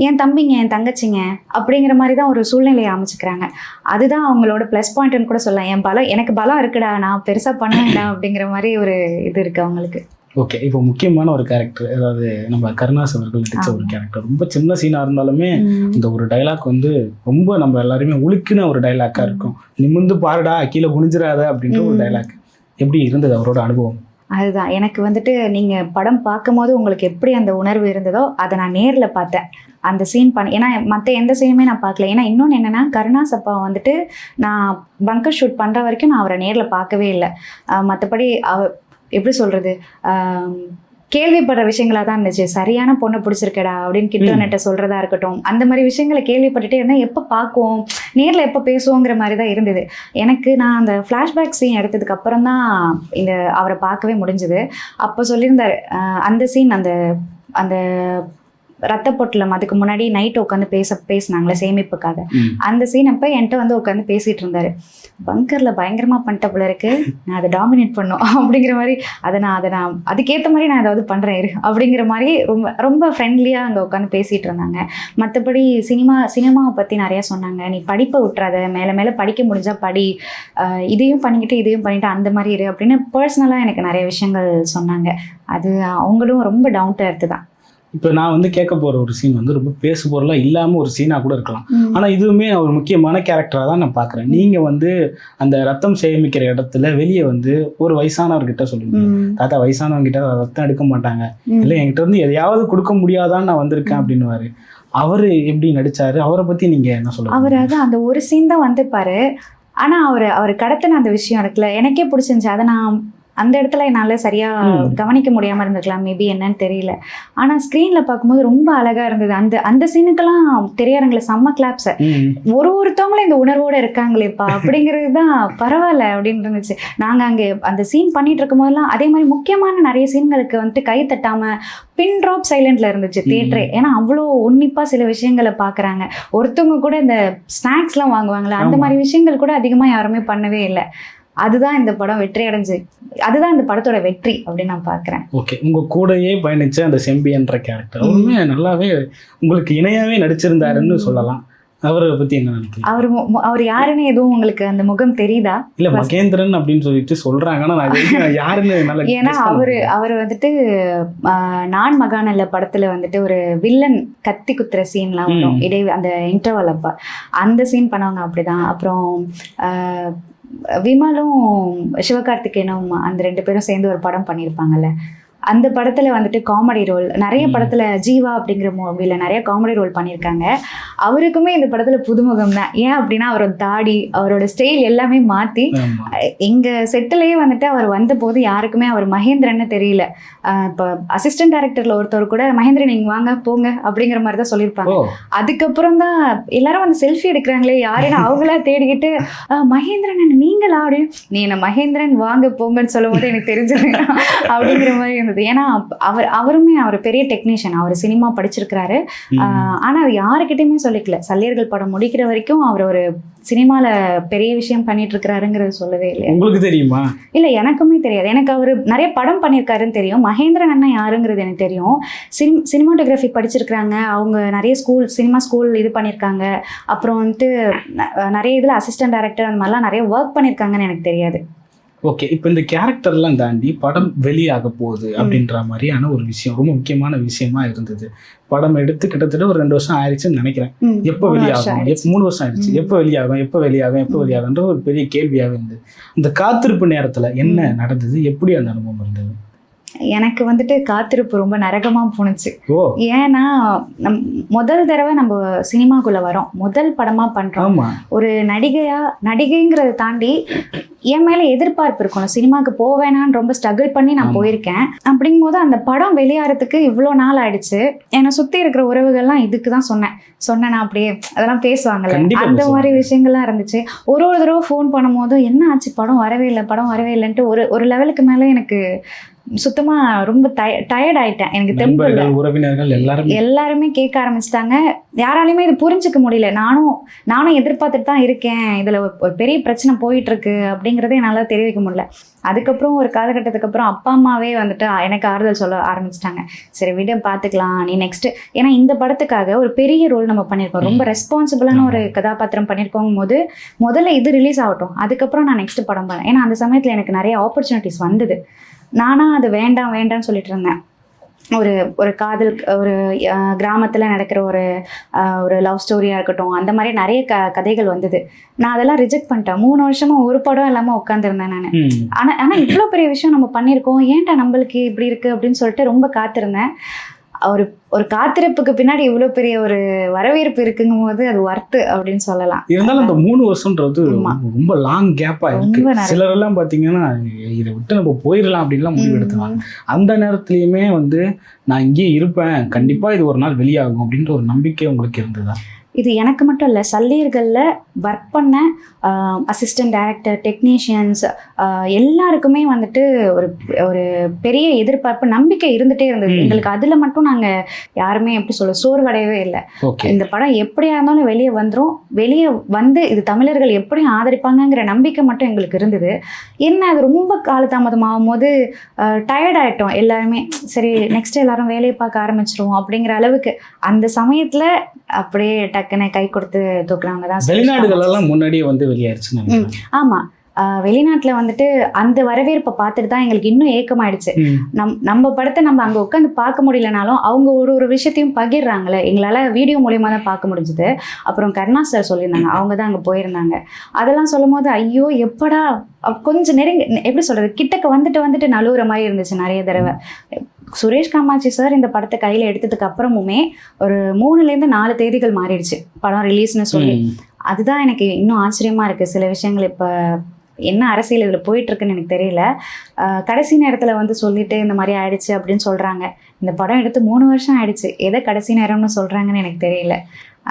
என் தம்பிங்க, என் தங்கச்சிங்க அப்படிங்கிற மாதிரி தான் ஒரு சூழ்நிலையை அமைச்சுக்கிறாங்க. அதுதான் அவங்களோட ப்ளஸ் பாயிண்ட்னு கூட சொல்லலாம். என் பலம், எனக்கு பலம் இருக்குடா, நான் பெருசா பண்ணேன்டா அப்படிங்கிற மாதிரி ஒரு இது இருக்கு அவங்களுக்கு. ஓகே, இப்போ முக்கியமான ஒரு கேரக்டர், அதாவது நம்ம கருணாஸ் அவர்கள் நடிச்ச ஒரு கேரக்டர், ரொம்ப சின்ன சீனாக இருந்தாலுமே இந்த ஒரு டைலாக் வந்து ரொம்ப நம்ம எல்லாருமே உழுக்கின ஒரு டைலாக்காக இருக்கும். நிமிர்ந்து பாருடா, கீழே குனிஞ்சிடாத அப்படின்ற ஒரு டைலாக். எப்படி இருந்தது அவரோட அனுபவம்? அதுதான் எனக்கு வந்துட்டு, நீங்கள் படம் பார்க்கும்போது உங்களுக்கு எப்படி அந்த உணர்வு இருந்ததோ அதை நான் நேரில் பார்த்தேன். அந்த சீன் ஏன்னா மற்ற எந்த சீனுமே நான் பார்க்கல. ஏன்னா இன்னொன்று என்னென்னா, கருணாஸ் அப்பா வந்துட்டு நான் பங்கர் ஷூட் பண்ணுற வரைக்கும் நான் அவரை நேரில் பார்க்கவே இல்லை. மற்றபடி எப்படி சொல்கிறது, கேள்விப்படுற விஷயங்களாக தான் இருந்துச்சு. சரியான பொண்ணை பிடிச்சிருக்கடா அப்படின்னு கிட்ட சொல்கிறதா இருக்கட்டும், அந்த மாதிரி விஷயங்களை கேள்விப்பட்டுட்டே இருந்தேன். எப்போ பார்க்குவோம், நேரில் எப்போ பேசுவோங்கிற மாதிரி தான் இருந்தது எனக்கு. நான் அந்த ஃப்ளாஷ்பேக் சீன் எடுத்ததுக்கு அப்புறம் தான் அவரை பார்க்கவே முடிஞ்சுது. அப்போ சொல்லியிருந்தார் அந்த சீன், அந்த ரத்த பொட்டலம், அதுக்கு முன்னாடி நைட்டு உட்காந்து பேசினாங்களே சேமிப்புக்காக, அந்த சீன் அப்போ என்கிட்ட வந்து உட்காந்து பேசிகிட்டு இருந்தார். பங்கரில் பயங்கரமாக பண்ணிட்ட போல இருக்கு, நான் அதை டாமினேட் பண்ணோம் அப்படிங்கிற மாதிரி, அதை நான் அதுக்கேற்ற மாதிரி நான் ஏதாவது பண்ணுறேன் அப்படிங்கிற மாதிரி ரொம்ப ரொம்ப ஃப்ரெண்ட்லியாக அங்கே உட்காந்து பேசிகிட்டு இருந்தாங்க. மற்றபடி சினிமாவை பற்றி நிறையா சொன்னாங்க. நீ படிப்பை விட்டுறாத, மேலே படிக்க முடிஞ்சால் படி, இதையும் பண்ணிக்கிட்டு அந்த மாதிரி இரு அப்படின்னு பர்சனலாக எனக்கு நிறைய விஷயங்கள் சொன்னாங்க. அது அவங்களும் ரொம்ப டவுன் டு எர்த் தான். இப்போ நான் வந்து கேட்க போகிற ஒரு சீன் வந்து ரொம்ப பேசு பொருளாக இல்லாமல் ஒரு சீனாக கூட இருக்கலாம். ஆனால் இதுவுமே ஒரு முக்கியமான கேரக்டராக தான் நான் பார்க்குறேன். நீங்கள் வந்து அந்த ரத்தம் சேமிக்கிற இடத்துல வெளியே வந்து ஒரு வயசானவர்கிட்ட சொல்லுவீங்க, தாத்தா வயசானவங்கிட்ட ரத்தம் எடுக்க மாட்டாங்க, இல்லை என்கிட்ட இருந்து எதையாவது கொடுக்க முடியாதான்னு நான் வந்திருக்கேன் அப்படின்னுவாரு. அவர் எப்படி நடிச்சாரு, அவரை பற்றி நீங்கள் என்ன சொல்லுங்கள்? அவர் அதான் அந்த ஒரு சீன் தான் வந்திருப்பாரு. ஆனால் அவர் கடத்தின அந்த விஷயம் இருக்குல்ல, எனக்கே பிடிச்சிருந்துச்சு. அதை நான் அந்த இடத்துல என்னால் சரியாக கவனிக்க முடியாமல் இருந்திருக்கலாம், மேபி என்னன்னு தெரியல. ஆனால் ஸ்க்ரீனில் பார்க்கும்போது ரொம்ப அழகாக இருந்தது. அந்த சீனுக்கெல்லாம் திரையரங்கில் செம்ம கிளாப்ஸை, ஒருத்தவங்களும் இந்த உணர்வோடு இருக்காங்களேப்பா அப்படிங்கிறது தான் பரவாயில்ல அப்படின்னு இருந்துச்சு. நாங்கள் அங்கே அந்த சீன் பண்ணிட்டு இருக்கும் போதெல்லாம் அதே மாதிரி முக்கியமான நிறைய சீன்களுக்கு வந்துட்டு கை தட்டாமல் பின் ட்ராப் சைலண்ட்ல இருந்துச்சு தியேட்டரே. ஏன்னா அவ்வளோ உன்னிப்பாக சில விஷயங்களை பார்க்குறாங்க. ஒருத்தவங்க கூட இந்த ஸ்நாக்ஸ்லாம் வாங்குவாங்களே, அந்த மாதிரி விஷயங்கள் கூட அதிகமாக யாருமே பண்ணவே இல்லை. அதுதான் இந்த படம் வெற்றி அடைஞ்சு, அதுதான் இந்த படத்தோட வெற்றி அப்படின்னு நான் பார்க்குறேன். ஓகே, உங்கள் கூடயே பயணிச்ச அந்த செம்பியன்ற கேரக்டர் அவருமே நல்லாவே உங்களுக்கு இணையாவே நடிச்சிருந்தாருன்னு சொல்லலாம். அவரை பற்றி என்ன நினைக்கிறீங்க? அவர் யாருன்னு எதுவும் உங்களுக்கு அந்த முகம் தெரியுதா? இல்லை, மகேந்திரன் அப்படின்னு சொல்லிட்டு சொல்கிறாங்க. ஆனால் நான் யாருன்னு நல்லா, ஏன்னா அவர் வந்துட்டு நான் மகாநல்ல படத்தில் வந்துட்டு ஒரு வில்லன் கத்தி குத்துற சீன்லாம் வரும் அந்த இன்டர்வல் அப்போ, அந்த சீன் பண்ணவங்க அப்படிதான். அப்புறம் விமலும் சிவகார்த்திகேயனும் அந்த 2 பேரும் சேர்ந்து ஒரு படம் பண்ணியிருப்பாங்கல்ல, அந்த படத்தில் வந்துட்டு காமெடி ரோல், நிறைய படத்தில் ஜீவா அப்படிங்கிற மூவியில் நிறைய காமெடி ரோல் பண்ணியிருக்காங்க. அவருக்குமே இந்த படத்தில் புதுமுகம் தான். ஏன் அப்படின்னா அவரோட தாடி, அவரோட ஸ்டைல் எல்லாமே மாற்றி, எங்கள் செட்டிலேயே வந்துட்டு அவர் வந்தபோது யாருக்குமே அவர் மகேந்திரன்னு தெரியல. இப்போ அசிஸ்டன்ட் டைரக்டரில் ஒருத்தர் கூட மகேந்திரன் நீங்கள் வாங்க போங்க அப்படிங்கிற மாதிரி தான் சொல்லியிருப்பாங்க. அதுக்கப்புறம் தான் எல்லாரும் வந்து செல்ஃபி எடுக்கிறாங்களே யாருன்னு அவங்களா தேடிக்கிட்டு, மகேந்திரன் நீங்களா அப்படின்னு, நீ என்ன மகேந்திரன் வாங்க போங்கன்னு சொல்லும் போது எனக்கு தெரிஞ்சது அப்படிங்கிற மாதிரி இருந்தது. தோணுது. ஏன்னா அவருமே அவர் பெரிய டெக்னீஷியன், அவர் சினிமா படிச்சிருக்கிறாரு. ஆனா அது யாருக்கிட்டையுமே சொல்லிக்கல. சல்லியர்கள் படம் முடிக்கிற வரைக்கும் அவர் ஒரு சினிமால பெரிய விஷயம் பண்ணிட்டு இருக்கிறாருங்கிறது சொல்லவே இல்லை. உங்களுக்கு தெரியுமா? இல்ல, எனக்குமே தெரியாது. எனக்கு அவர் நிறைய படம் பண்ணியிருக்காருன்னு தெரியும். மகேந்திரன் அண்ணா யாருங்கிறது எனக்கு தெரியும். சினிமாட்டோகிராஃபி படிச்சிருக்கிறாங்க. அவங்க நிறைய சினிமா ஸ்கூல் இது பண்ணியிருக்காங்க. அப்புறம் வந்துட்டு நிறைய இதில் அசிஸ்டன்ட் டைரக்டர் அந்த மாதிரிலாம் நிறைய ஒர்க் பண்ணியிருக்காங்கன்னு எனக்கு தெரியாது. ஓகே, இப்போ இந்த கேரக்டர்லாம் தாண்டி படம் வெளியாக போகுது அப்படின்ற மாதிரியான ஒரு விஷயம் ரொம்ப முக்கியமான விஷயமா இருந்தது. படம் எடுத்து கிட்டத்தட்ட ஒரு 2 வருஷம் ஆயிடுச்சுன்னு நினைக்கிறேன். எப்போ வெளியாகும்? 3 வருஷம் ஆயிடுச்சு. எப்போ வெளியாகும்ன்ற ஒரு பெரிய கேள்வியாக இருந்தது. இந்த காத்திருப்பு நேரத்துல என்ன நடந்தது? எப்படி அந்த அனுபவம் இருந்தது? எனக்கு வந்துட்டு காத்திருப்பு ரொம்ப நரகமா போணுச்சு. ஏன்னா முதல் தடவை நம்ம சினிமாக்குள்ள வரோம், முதல் படமா பண்றோம். ஒரு நடிகைங்கிறத தாண்டி என் மேல எதிர்பார்ப்பு இருக்கணும். சினிமாக்கு போவேனான்னு ரொம்ப ஸ்ட்ரகிள் பண்ணி நான் போயிருக்கேன். அப்படிங்கும் போது அந்த படம் வெளியாகிறதுக்கு இவ்வளோ நாள் ஆயிடுச்சு. என்னை சுத்தி இருக்கிற உறவுகள்லாம் இதுக்கு தான் சொன்னேன்னா அப்படியே அதெல்லாம் பேசுவாங்கல்ல, அந்த மாதிரி விஷயங்கள்லாம் இருந்துச்சு. ஒரு தடவை ஃபோன் பண்ணும் போது என்ன ஆச்சு, படம் வரவே இல்லைன்ட்டு ஒரு லெவலுக்கு மேலே எனக்கு சுத்தமா ரொம்ப டயர்ட் ஆயிட்டேன். எனக்கு தெம்பு உறவினர்கள் எல்லாருமே கேட்க ஆரம்பிச்சிட்டாங்க. யாராலையுமே இது புரிஞ்சுக்க முடியல. நானும் எதிர்பார்த்துட்டு தான் இருக்கேன், இதுல ஒரு பெரிய பிரச்சனை போயிட்டு இருக்கு அப்படிங்கறத என்னால தெரிவிக்க முடியல. அதுக்கப்புறம் ஒரு காலகட்டத்துக்கு அப்புறம் அப்பா அம்மாவே வந்துட்டு எனக்கு ஆறுதல் சொல்ல ஆரம்பிச்சிட்டாங்க. சரி விட பாத்துக்கலாம், நீ நெக்ஸ்ட். ஏன்னா இந்த படத்துக்காக ஒரு பெரிய ரோல் நம்ம பண்ணியிருக்கோம், ரொம்ப ரெஸ்பான்சிபிளான ஒரு கதாபாத்திரம் பண்ணியிருக்கோம் போது முதல்ல இது ரிலீஸ் ஆகட்டும், அதுக்கப்புறம் நான் நெக்ஸ்ட் படம் பண்ணேன். ஏன்னா அந்த சமயத்துல எனக்கு நிறைய ஆப்பர்ச்சுனிட்டிஸ் வந்தது. நானா அது வேண்டாம்னு சொல்லிட்டு இருந்தேன். ஒரு காதல், ஒரு கிராமத்தில் நடக்கிற ஒரு லவ் ஸ்டோரியாக இருக்கட்டும், அந்த மாதிரி நிறைய கதைகள் வந்தது. நான் அதெல்லாம் ரிஜெக்ட் பண்ணிட்டேன். 3 வருஷமா ஒரு படம் இல்லாமல் உட்காந்துருந்தேன் நான். ஆனால் இவ்வளோ பெரிய விஷயம் நம்ம பண்ணியிருக்கோம், ஏன்டா நம்மளுக்கு இப்படி இருக்குது அப்படின்னு சொல்லிட்டு ரொம்ப காத்திருந்தேன். ஒரு காத்திருப்புக்கு பின்னாடி இவ்வளவு பெரிய ஒரு வரவேற்பு இருக்குங்கும் போது அது வர்த்து அப்படின்னு சொல்லலாம். இருந்தாலும் அந்த 3 வருஷம்ன்றது ரொம்ப லாங் கேப்பா இருக்கு. சிலர் எல்லாம் பாத்தீங்கன்னா இதை விட்டு நம்ம போயிடலாம் அப்படின்லாம் முடிவு எடுத்துவாங்க. அந்த நேரத்திலயுமே நான் இங்கேயே இருப்பேன், கண்டிப்பா இது ஒரு நாள் வெளியாகும் அப்படின்ற ஒரு நம்பிக்கை உங்களுக்கு இருந்ததா? இது எனக்கு மட்டும் இல்லை, சல்லியர்களில் ஒர்க் பண்ண அசிஸ்டன்ட் டைரக்டர், டெக்னீஷியன்ஸ் எல்லாருக்குமே ஒரு பெரிய எதிர்பார்ப்பு, நம்பிக்கை இருந்துகிட்டே இருந்தது எங்களுக்கு. அதில் மட்டும் நாங்கள் யாருமே எப்படி சோர்வடையவே இல்லை. இந்த படம் எப்படியா இருந்தாலும் வெளியே வந்துடும், வெளியே வந்து இது தமிழர்கள் எப்படி ஆதரிப்பாங்கங்கிற நம்பிக்கை மட்டும் எங்களுக்கு இருந்தது. என்ன அது ரொம்ப காலதாமதம் ஆகும் போது டயர்ட் ஆகிட்டோம் எல்லாருமே. சரி நெக்ஸ்ட் எல்லாரும் வேலையை பார்க்க ஆரம்பிச்சிருவோம் அப்படிங்கிற அளவுக்கு அந்த சமயத்தில் அப்படியே டக்குன்னு கை கொடுத்து தூக்குறாங்க தான். வெளிநாடுகளெல்லாம் முன்னாடியே வெளியாயிருச்சு. ஆமா, வெளிநாட்டில் அந்த வரவேற்பை பார்த்துட்டு தான் எங்களுக்கு இன்னும் ஏக்கமாயிடுச்சு. நம்ம படத்தை நம்ம அங்கே உட்காந்து பார்க்க முடியலனாலும் அவங்க ஒரு விஷயத்தையும் பகிர்றாங்களே, எங்களால் வீடியோ மூலியமாக தான் பார்க்க முடிஞ்சுது. அப்புறம் கருணா சார் சொல்லியிருந்தாங்க, அவங்க தான் அங்கே போயிருந்தாங்க. அதெல்லாம் சொல்லும் போது ஐயோ எப்படா கொஞ்சம் எப்படி சொல்றது, கிட்டக்க வந்துட்டு நழுவுற மாதிரி இருந்துச்சு நிறைய தடவை. சுரேஷ் காமாட்சி சார் இந்த படத்தை கையில் எடுத்ததுக்கு அப்புறமுமே ஒரு 3லேருந்து 4 தேதிகள் மாறிடுச்சு படம் ரிலீஸ்னு சொல்லி. அதுதான் எனக்கு இன்னும் ஆச்சரியமா இருக்கு. சில விஷயங்கள் இப்போ என்ன அரசியல் இதில் போயிட்டுருக்குன்னு எனக்கு தெரியல. கடைசி நேரத்தில் சொல்லிட்டு இந்த மாதிரி ஆயிடுச்சு அப்படின்னு சொல்கிறாங்க. இந்த படம் எடுத்து 3 வருஷம் ஆயிடுச்சு, எதை கடைசி நேரம்னு சொல்கிறாங்கன்னு எனக்கு தெரியல.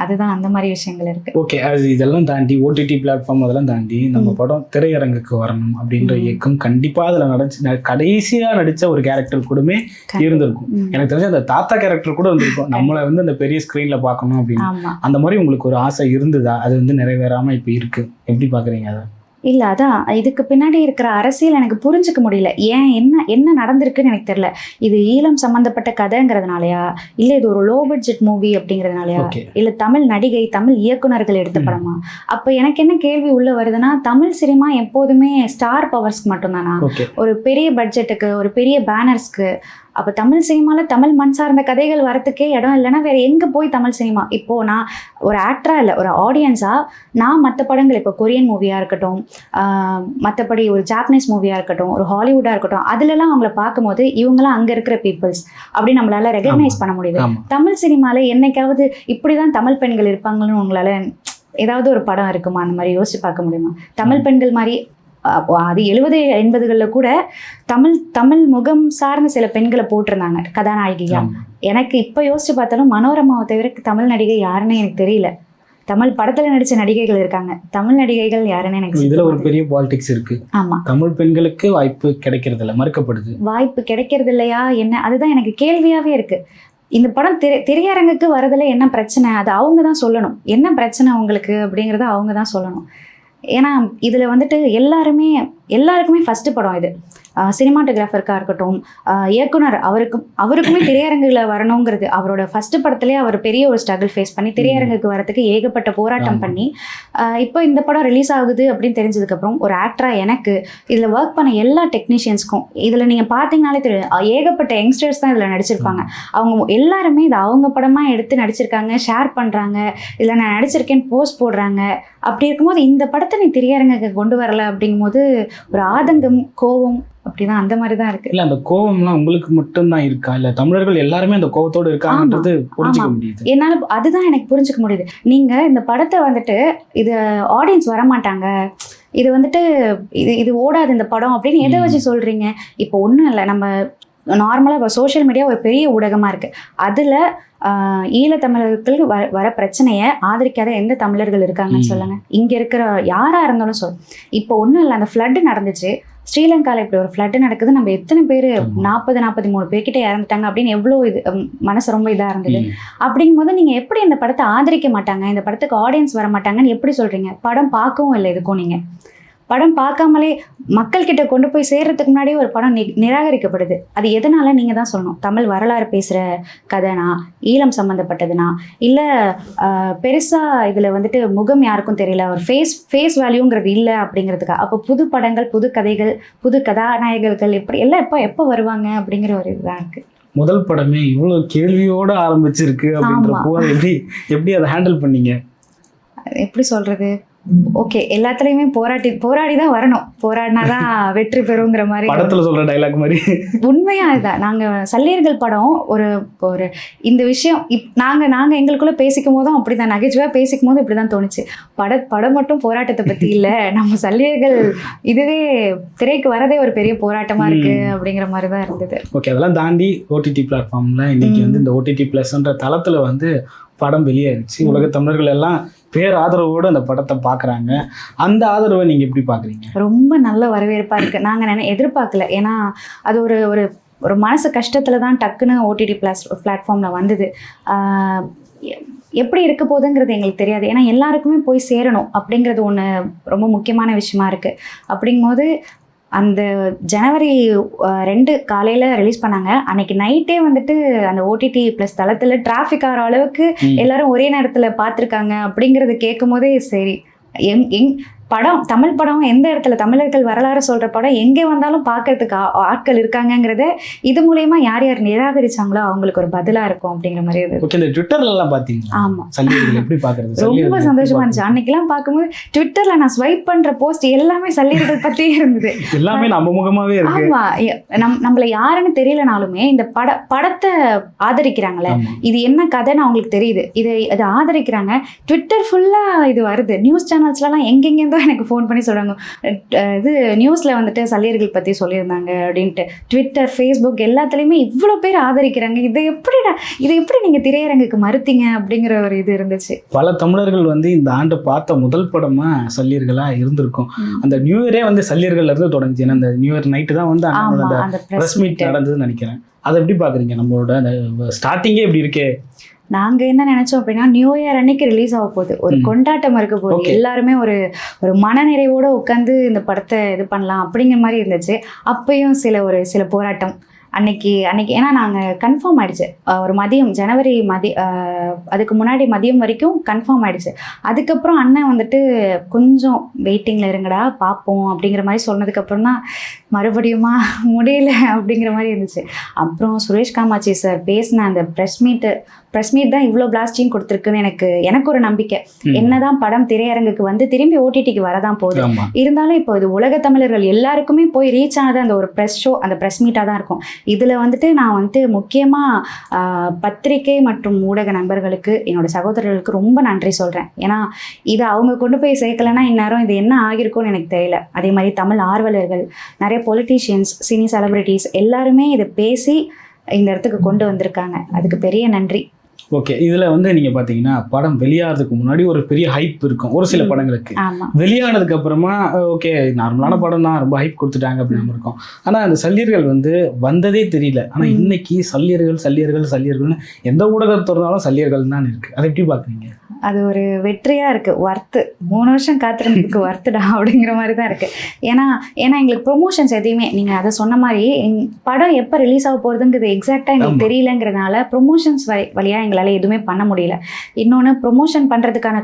அதுதான் அந்த மாதிரி விஷயங்கள் இருக்குது. ஓகே, அது இதெல்லாம் தாண்டி ஓடிடி பிளாட்ஃபார்ம் அதெல்லாம் தாண்டி நம்ம படம் திரையரங்குக்கு வரணும் அப்படின்ற இயக்கம் கண்டிப்பாக அதில் கடைசியாக நடித்த ஒரு கேரக்டர் கூடமே இருந்திருக்கும். எனக்கு தெரிஞ்ச அந்த தாத்தா கேரக்டர் கூட இருந்திருக்கும். நம்மளை அந்த பெரிய ஸ்க்ரீனில் பார்க்கணும் அப்படின்னு. அந்த மாதிரி உங்களுக்கு ஒரு ஆசை இருந்ததா? அது நிறைவேறாமல் இப்போ இருக்குது, எப்படி பார்க்குறீங்க அதை? இல்லை, அதான் இதுக்கு பின்னாடி இருக்கிற அரசியல் எனக்கு புரிஞ்சுக்க முடியல. ஏன் என்ன நடந்திருக்குன்னு எனக்கு தெரியல. இது ஈழம் சம்மந்தப்பட்ட கதைங்கிறதுனாலயா, இல்லை இது ஒரு லோ பட்ஜெட் மூவி அப்படிங்கிறதுனாலயா, இல்லை தமிழ் நடிகை தமிழ் இயக்குனர்கள் எடுத்த படமா? அப்போ எனக்கு என்ன கேள்வி உள்ள வருதுன்னா, தமிழ் சினிமா எப்போதுமே ஸ்டார் பவர்ஸ்க்கு மட்டும்தானா? ஒரு பெரிய பட்ஜெட்டுக்கு, ஒரு பெரிய பேனர்ஸ்க்கு. அப்போ தமிழ் சினிமாவில் தமிழ் மண் சார்ந்த கதைகள் வரத்துக்கே இடம் இல்லைன்னா வேறு எங்கே போய் தமிழ் சினிமா? இப்போது நான் ஒரு ஆக்டராக இல்லை, ஒரு ஆடியன்ஸாக நான் மற்ற படங்கள், இப்போ கொரியன் மூவியாக இருக்கட்டும், மற்றபடி ஒரு ஜாப்பனீஸ் மூவியாக இருக்கட்டும், ஒரு ஹாலிவுட்டாக இருக்கட்டும், அதிலெல்லாம் அவங்கள பார்க்கும்போது இவங்களாம் அங்கே இருக்கிற பீப்புள்ஸ் அப்படி நம்மளால ரெகக்னைஸ் பண்ண முடியுது. தமிழ் சினிமாவில் என்னைக்காவது இப்படி தான் தமிழ் பெண்கள் இருப்பாங்கன்னு உங்களால் ஏதாவது ஒரு படம் இருக்குமா? அந்த மாதிரி யோசிச்சு பார்க்க முடியுமா? தமிழ் பெண்கள் மாதிரி அது 70-80களில் கூட தமிழ் முகம் சார்ந்த சில பெண்களை போட்டிருந்தாங்க கதாநாயகியா. எனக்கு இப்போ யோசிச்சு பார்த்தாலும் மனோரமாவை தவிர தமிழ் நடிகை யாருன்னு எனக்கு தெரியல. தமிழ் படத்துல நடிச்ச நடிகைகள் இருக்காங்க, தமிழ் நடிகைகள் யாருன்னு எனக்கு இதுல ஒரு சுத்தமா பெரிய பாலிடிக்ஸ் இருக்கு. ஆமா, தமிழ் பெண்களுக்கு வாய்ப்பு கிடைக்கிறது இல்ல, மறுக்கப்படுது. வாய்ப்பு கிடைக்கிறது இல்லையா என்ன, அதுதான் எனக்கு கேள்வியாவே இருக்கு. இந்த படம் திரையரங்குக்கு வரதுல என்ன பிரச்சனை, அது அவங்க தான் சொல்லணும். என்ன பிரச்சனை உங்களுக்கு அப்படிங்கிறத அவங்க தான் சொல்லணும். ஏன்னா இதில் வந்துட்டு எல்லாருக்குமே ஃபஸ்ட்டு படம் இது. சினிமாட்டோகிராஃபருக்காக இருக்கட்டும், இயக்குனர் அவருக்குமே திரையரங்குல வரணுங்கிறது, அவரோட ஃபஸ்ட்டு படத்துலேயே அவர் பெரிய ஒரு ஸ்ட்ரகிள் ஃபேஸ் பண்ணி திரையரங்குக்கு வரதுக்கு ஏகப்பட்ட போராட்டம் பண்ணி இப்போ இந்த படம் ரிலீஸ் ஆகுது அப்படின்னு தெரிஞ்சதுக்கப்புறம் ஒரு ஆக்டராக எனக்கு இதில் ஒர்க் பண்ண எல்லா டெக்னீஷியன்ஸ்க்கும், இதில் நீங்கள் பார்த்தீங்கனாலே தெரியும் ஏகப்பட்ட யங்ஸ்டர்ஸ் தான் இதில் நடிச்சிருப்பாங்க. அவங்க எல்லாருமே இதை அவங்க படமாக எடுத்து நடிச்சிருக்காங்க, ஷேர் பண்ணுறாங்க, இதில் நான் நடிச்சிருக்கேன்னு போஸ்ட் போடுறாங்க. அப்படி இருக்கும்போது இந்த படத்தை நீ திரையரங்குக்கு கொண்டு வரல அப்படிங்கும்போது ஒரு ஆதங்கம், கோபம், அப்படிதான் அந்த மாதிரி தான் இருக்கு. இல்ல அந்த கோவம்லாம் உங்களுக்கு மட்டும்தான் இருக்கா, இல்ல தமிழர்கள் எல்லாருமே அந்த கோவத்தோடு இருக்காங்கன்றது புரிஞ்சுக்க முடியுது. என்னால அதுதான் எனக்கு புரிஞ்சுக்க முடியுது. நீங்க இந்த படத்தை வந்துட்டு இது ஆடியன்ஸ் வரமாட்டாங்க, இது வந்துட்டு இது ஓடாது இந்த படம் அப்படின்னு எதை வச்சு சொல்றீங்க? இப்போ ஒன்றும் இல்லை, நம்ம நார்மலாக இப்போ சோஷியல் மீடியா ஒரு பெரிய ஊடகமாக இருக்குது. அதில் ஈழத்தமிழர்களுக்கு வர பிரச்சனையை ஆதரிக்காத எந்த தமிழர்கள் இருக்காங்கன்னு சொல்லுங்கள். இங்கே இருக்கிற யாராக இருந்தாலும் சொல்லும். இப்போ ஒன்றும் இல்லை, அந்த ஃப்ளட்டு நடந்துச்சு ஸ்ரீலங்காவில், இப்படி ஒரு ஃப்ளட்டு நடக்குது, நம்ம எத்தனை பேர் 43 பேர்கிட்ட இறந்துட்டாங்க அப்படின்னு எவ்வளோ இது மனசு ரொம்ப இதாக இருந்தது. அப்படிங்கும் போது நீங்கள் எப்படி இந்த படத்தை ஆதரிக்க மாட்டாங்க, இந்த படத்துக்கு ஆடியன்ஸ் வர மாட்டாங்கன்னு எப்படி சொல்கிறீங்க? படம் பார்க்கவும் இல்லை இதுக்கும், நீங்கள் படம் பார்க்காமலே மக்கள்கிட்ட கொண்டு போய் சேர்றதுக்கு முன்னாடியே ஒரு படம் நிராகரிக்கப்படுது. அது எதனால நீங்கள் தான் சொல்லணும். தமிழ் வரலாறு பேசுகிற கதைனா, ஈழம் சம்மந்தப்பட்டதுனா, இல்லை பெருசாக இதில் வந்துட்டு முகம் யாருக்கும் தெரியல, ஒரு ஃபேஸ் வேல்யூங்கிறது இல்லை அப்படிங்கிறதுக்கா. அப்போ புது படங்கள், புது கதைகள், புது கதாநாயகர்கள் இப்படி எல்லாம் எப்போ வருவாங்க அப்படிங்கிற ஒரு இதுதான் இருக்குது. முதல் படமே இவ்வளோ கேள்வியோடு ஆரம்பிச்சிருக்கு அப்படின்றப்போ எப்படி அதை ஹேண்டில் பண்ணீங்க? எப்படி சொல்கிறது, ஓகே எல்லாத்துலேயுமே போராடி தான் வரணும், போராடினாதான் வெற்றி பெறுங்கிற மாதிரி படத்தில் சொல்கிற டைலாக் மாதிரி உண்மையாக இதுதான். நாங்கள் சல்லியர்கள் படம் ஒரு இந்த விஷயம் நாங்கள் எங்களுக்குள்ளே பேசிக்கும் போதும் அப்படி தான், நகைச்சுவாக பேசிக்கும் போது இப்படி தான் தோணுச்சு. படம் மட்டும் போராட்டத்தை பற்றி இல்லை, நம்ம சல்லியர்கள் இதுவே திரைக்கு வரதே ஒரு பெரிய போராட்டமாக இருக்குது அப்படிங்கிற மாதிரி தான் இருந்தது. ஓகே, அதெல்லாம் தாண்டி ஓடிடி பிளாட்ஃபார்மில் இன்னைக்கு இந்த ஓடிடி ப்ளஸ்ன்ற தளத்தில் படம் வெளியாயிருச்சு. உலக தமிழர்கள் எல்லாம் பேராதரவோடு அந்த படத்தை பார்க்குறாங்க. அந்த ஆதரவை நீங்கள் எப்படி பார்க்குறீங்க? ரொம்ப நல்ல வரவேற்பாக இருக்குது. நாங்கள் எதிர்பார்க்கல. ஏன்னா அது ஒரு மனசு கஷ்டத்தில் தான் டக்குன்னு ஓடிடி பிளாட்ஃபார்மில் வந்தது. எப்படி இருக்க போகுதுங்கிறது எங்களுக்கு தெரியாது. ஏன்னா எல்லாருக்குமே போய் சேரணும் அப்படிங்கிறது ஒன்று ரொம்ப முக்கியமான விஷயமா இருக்குது. அப்படிங்கும்போது அந்த ஜனவரி 2 காலையில் ரிலீஸ் பண்ணாங்க. அன்னைக்கு நைட்டே வந்துட்டு அந்த ஓடிடி ப்ளஸ் தளத்தில் டிராஃபிக் ஆகிற அளவுக்கு எல்லாரும் ஒரே நேரத்தில் பார்த்துருக்காங்க அப்படிங்கிறது கேட்கும் போதே சரி, தமிழ் படம் எந்த இடத்துல தமிழர்கள் வரலாறு சொல்கிற படம் எங்கே வந்தாலும் பார்க்கறதுக்கு ஆட்கள் இருக்காங்கங்கிறத இது மூலயமா யார் நிராகரிச்சாங்களோ அவங்களுக்கு ஒரு பதிலாக இருக்கும் அப்படிங்கிற மாதிரி இருந்தது. இந்த ட்விட்டர்லாம் பார்த்தீங்க? ஆமாம், எப்படி பார்க்குறது ரொம்ப சந்தோஷமா இருந்துச்சு. அன்னைக்கெல்லாம் பார்க்கும்போது ட்விட்டரில் நான் ஸ்வைப் பண்ணுற போஸ்ட் எல்லாமே சல்லியர்கள் பற்றியே இருந்தது. எல்லாமே நம்ம முகமாகவே இருக்கு. ஆமாம், நம்மளை யாருன்னு தெரியலனாலுமே இந்த படத்தை ஆதரிக்கிறாங்களே, இது என்ன கதைன்னு அவங்களுக்கு தெரியுது, இதை ஆதரிக்கிறாங்க. ட்விட்டர் ஃபுல்லாக இது வருது. நியூஸ் சேனல்ஸ்லாம் எங்கெங்கேருந்தோ எனக்கு ஃபோன் பண்ணி சொல்கிறாங்க, இது நியூஸில் வந்துட்டு சல்லியர்கள் பற்றி சொல்லியிருந்தாங்க அப்படின்ட்டு. ட்விட்டர், ஃபேஸ்புக் எல்லாத்துலேயுமே இவ்வளோ பேர் ஆதரிக்கிறாங்க. இதை எப்படி நீங்கள் திரையரங்குக்கு மறுத்தீங்க அப்படிங்கிற ஒரு இது இருந்துச்சு. பல தமிழர்கள் இந்த ஆண்டு பார்த்த முதல் படமாக சல்லியர்களாக இருந்திருக்கும். அந்த நியூ இயரே சல்லியர்கள்ல இருந்து தொடங்குச்சு. ஏன்னா அந்த நியூ இயர் நைட்டு தான் அந்த ப்ரெஸ் மீட் நடந்ததுன்னு நினைக்கிறேன். அதை எப்படி பார்க்குறீங்க? நம்மளோட அந்த ஸ்டார்டிங்கே எப்படி இருக்கே. நாங்கள் என்ன நினச்சோம் அப்படின்னா, நியூ இயர் அன்னைக்கு ரிலீஸ் ஆக போகுது, ஒரு கொண்டாட்டம் இருக்க போகுது, எல்லாருமே ஒரு மனநிறைவோடு உட்காந்து இந்த படத்தை இது பண்ணலாம் அப்படிங்கிற மாதிரி இருந்துச்சு. அப்பயும் சில போராட்டம் அன்னைக்கு ஏன்னா நாங்கள் கன்ஃபார்ம் ஆகிடுச்சு. ஒரு மதியம் ஜனவரி அதுக்கு முன்னாடி மதியம் வரைக்கும் கன்ஃபார்ம் ஆகிடுச்சு. அதுக்கப்புறம் அண்ணன் வந்துட்டு கொஞ்சம் வெயிட்டிங்கில் இருங்கடா பார்ப்போம் அப்படிங்கிற மாதிரி சொன்னதுக்கப்புறம் தான் மறுபடியுமா முடியல அப்படிங்கிற மாதிரி இருந்துச்சு. அப்புறம் சுரேஷ் காமாட்சி சார் பேசின அந்த ப்ரெஸ் மீட் தான் இவ்வளோ பிளாஸ்டிங் கொடுத்துருக்குன்னு எனக்கு ஒரு நம்பிக்கை. என்னதான் படம் திரையரங்குக்கு திரும்பி ஓடிடிக்கு வரதான் போகுது, இருந்தாலும் இப்போ இது உலக தமிழர்கள் எல்லாருக்குமே போய் ரீச் ஆனது அந்த ஒரு ப்ரெஸ் ஷோ, அந்த ப்ரெஸ் மீட்டாக தான் இருக்கும். இதில் நான் முக்கியமாக பத்திரிகை மற்றும் ஊடக நண்பர்களுக்கு, என்னோட சகோதரர்களுக்கு ரொம்ப நன்றி சொல்கிறேன். ஏன்னா இதை அவங்க கொண்டு போய் சேர்க்கலைன்னா இந்நேரம் இது என்ன ஆகிருக்கும்னு எனக்கு தெரியல. அதே மாதிரி தமிழ் ஆர்வலர்கள், நிறைய பொலிட்டீஷியன்ஸ், சினி செலிபிரிட்டிஸ் எல்லாருமே இதை பேசி இந்த இடத்துக்கு கொண்டு வந்திருக்காங்க. அதுக்கு பெரிய நன்றி. ஓகே, இதில் வந்து நீங்கள் பார்த்தீங்கன்னா படம் வெளியாகிறதுக்கு முன்னாடி ஒரு பெரிய ஹைப் இருக்கும் ஒரு சில படங்களுக்கு. ஆமா. வெளியானதுக்கு அப்புறமா ஓகே நார்மலான படம் தான், ரொம்ப ஹைப் கொடுத்துட்டாங்க அப்படின்னு இருக்கும். ஆனால் அந்த சல்லியர்கள் வந்து வந்ததே தெரியல. ஆனால் இன்னைக்கு சல்லியர்கள்னு எந்த ஊடகத்தை திறந்தாலும் சல்லியர்கள் தான் இருக்குது. அதை எப்படி பார்க்குறீங்க? அது ஒரு வெற்றியாக இருக்குது. ஒர்த்து 3 வருஷம் காத்திருந்ததுக்கு ஒர்த்துடா அப்படிங்கிற மாதிரி தான் இருக்குது. ஏன்னா எங்களுக்கு ப்ரொமோஷன்ஸ் எதையுமே நீங்கள் அதை சொன்ன மாதிரி படம் எப்போ ரிலீஸ் ஆக போகிறதுங்கிறது எக்ஸாக்டாக எங்களுக்கு தெரியலங்கிறதுனால ப்ரொமோஷன்ஸ் வழியாக எங்களால் எதுவுமே பண்ண முடியல. இன்னொன்று ப்ரொமோஷன் பண்ணுறதுக்கான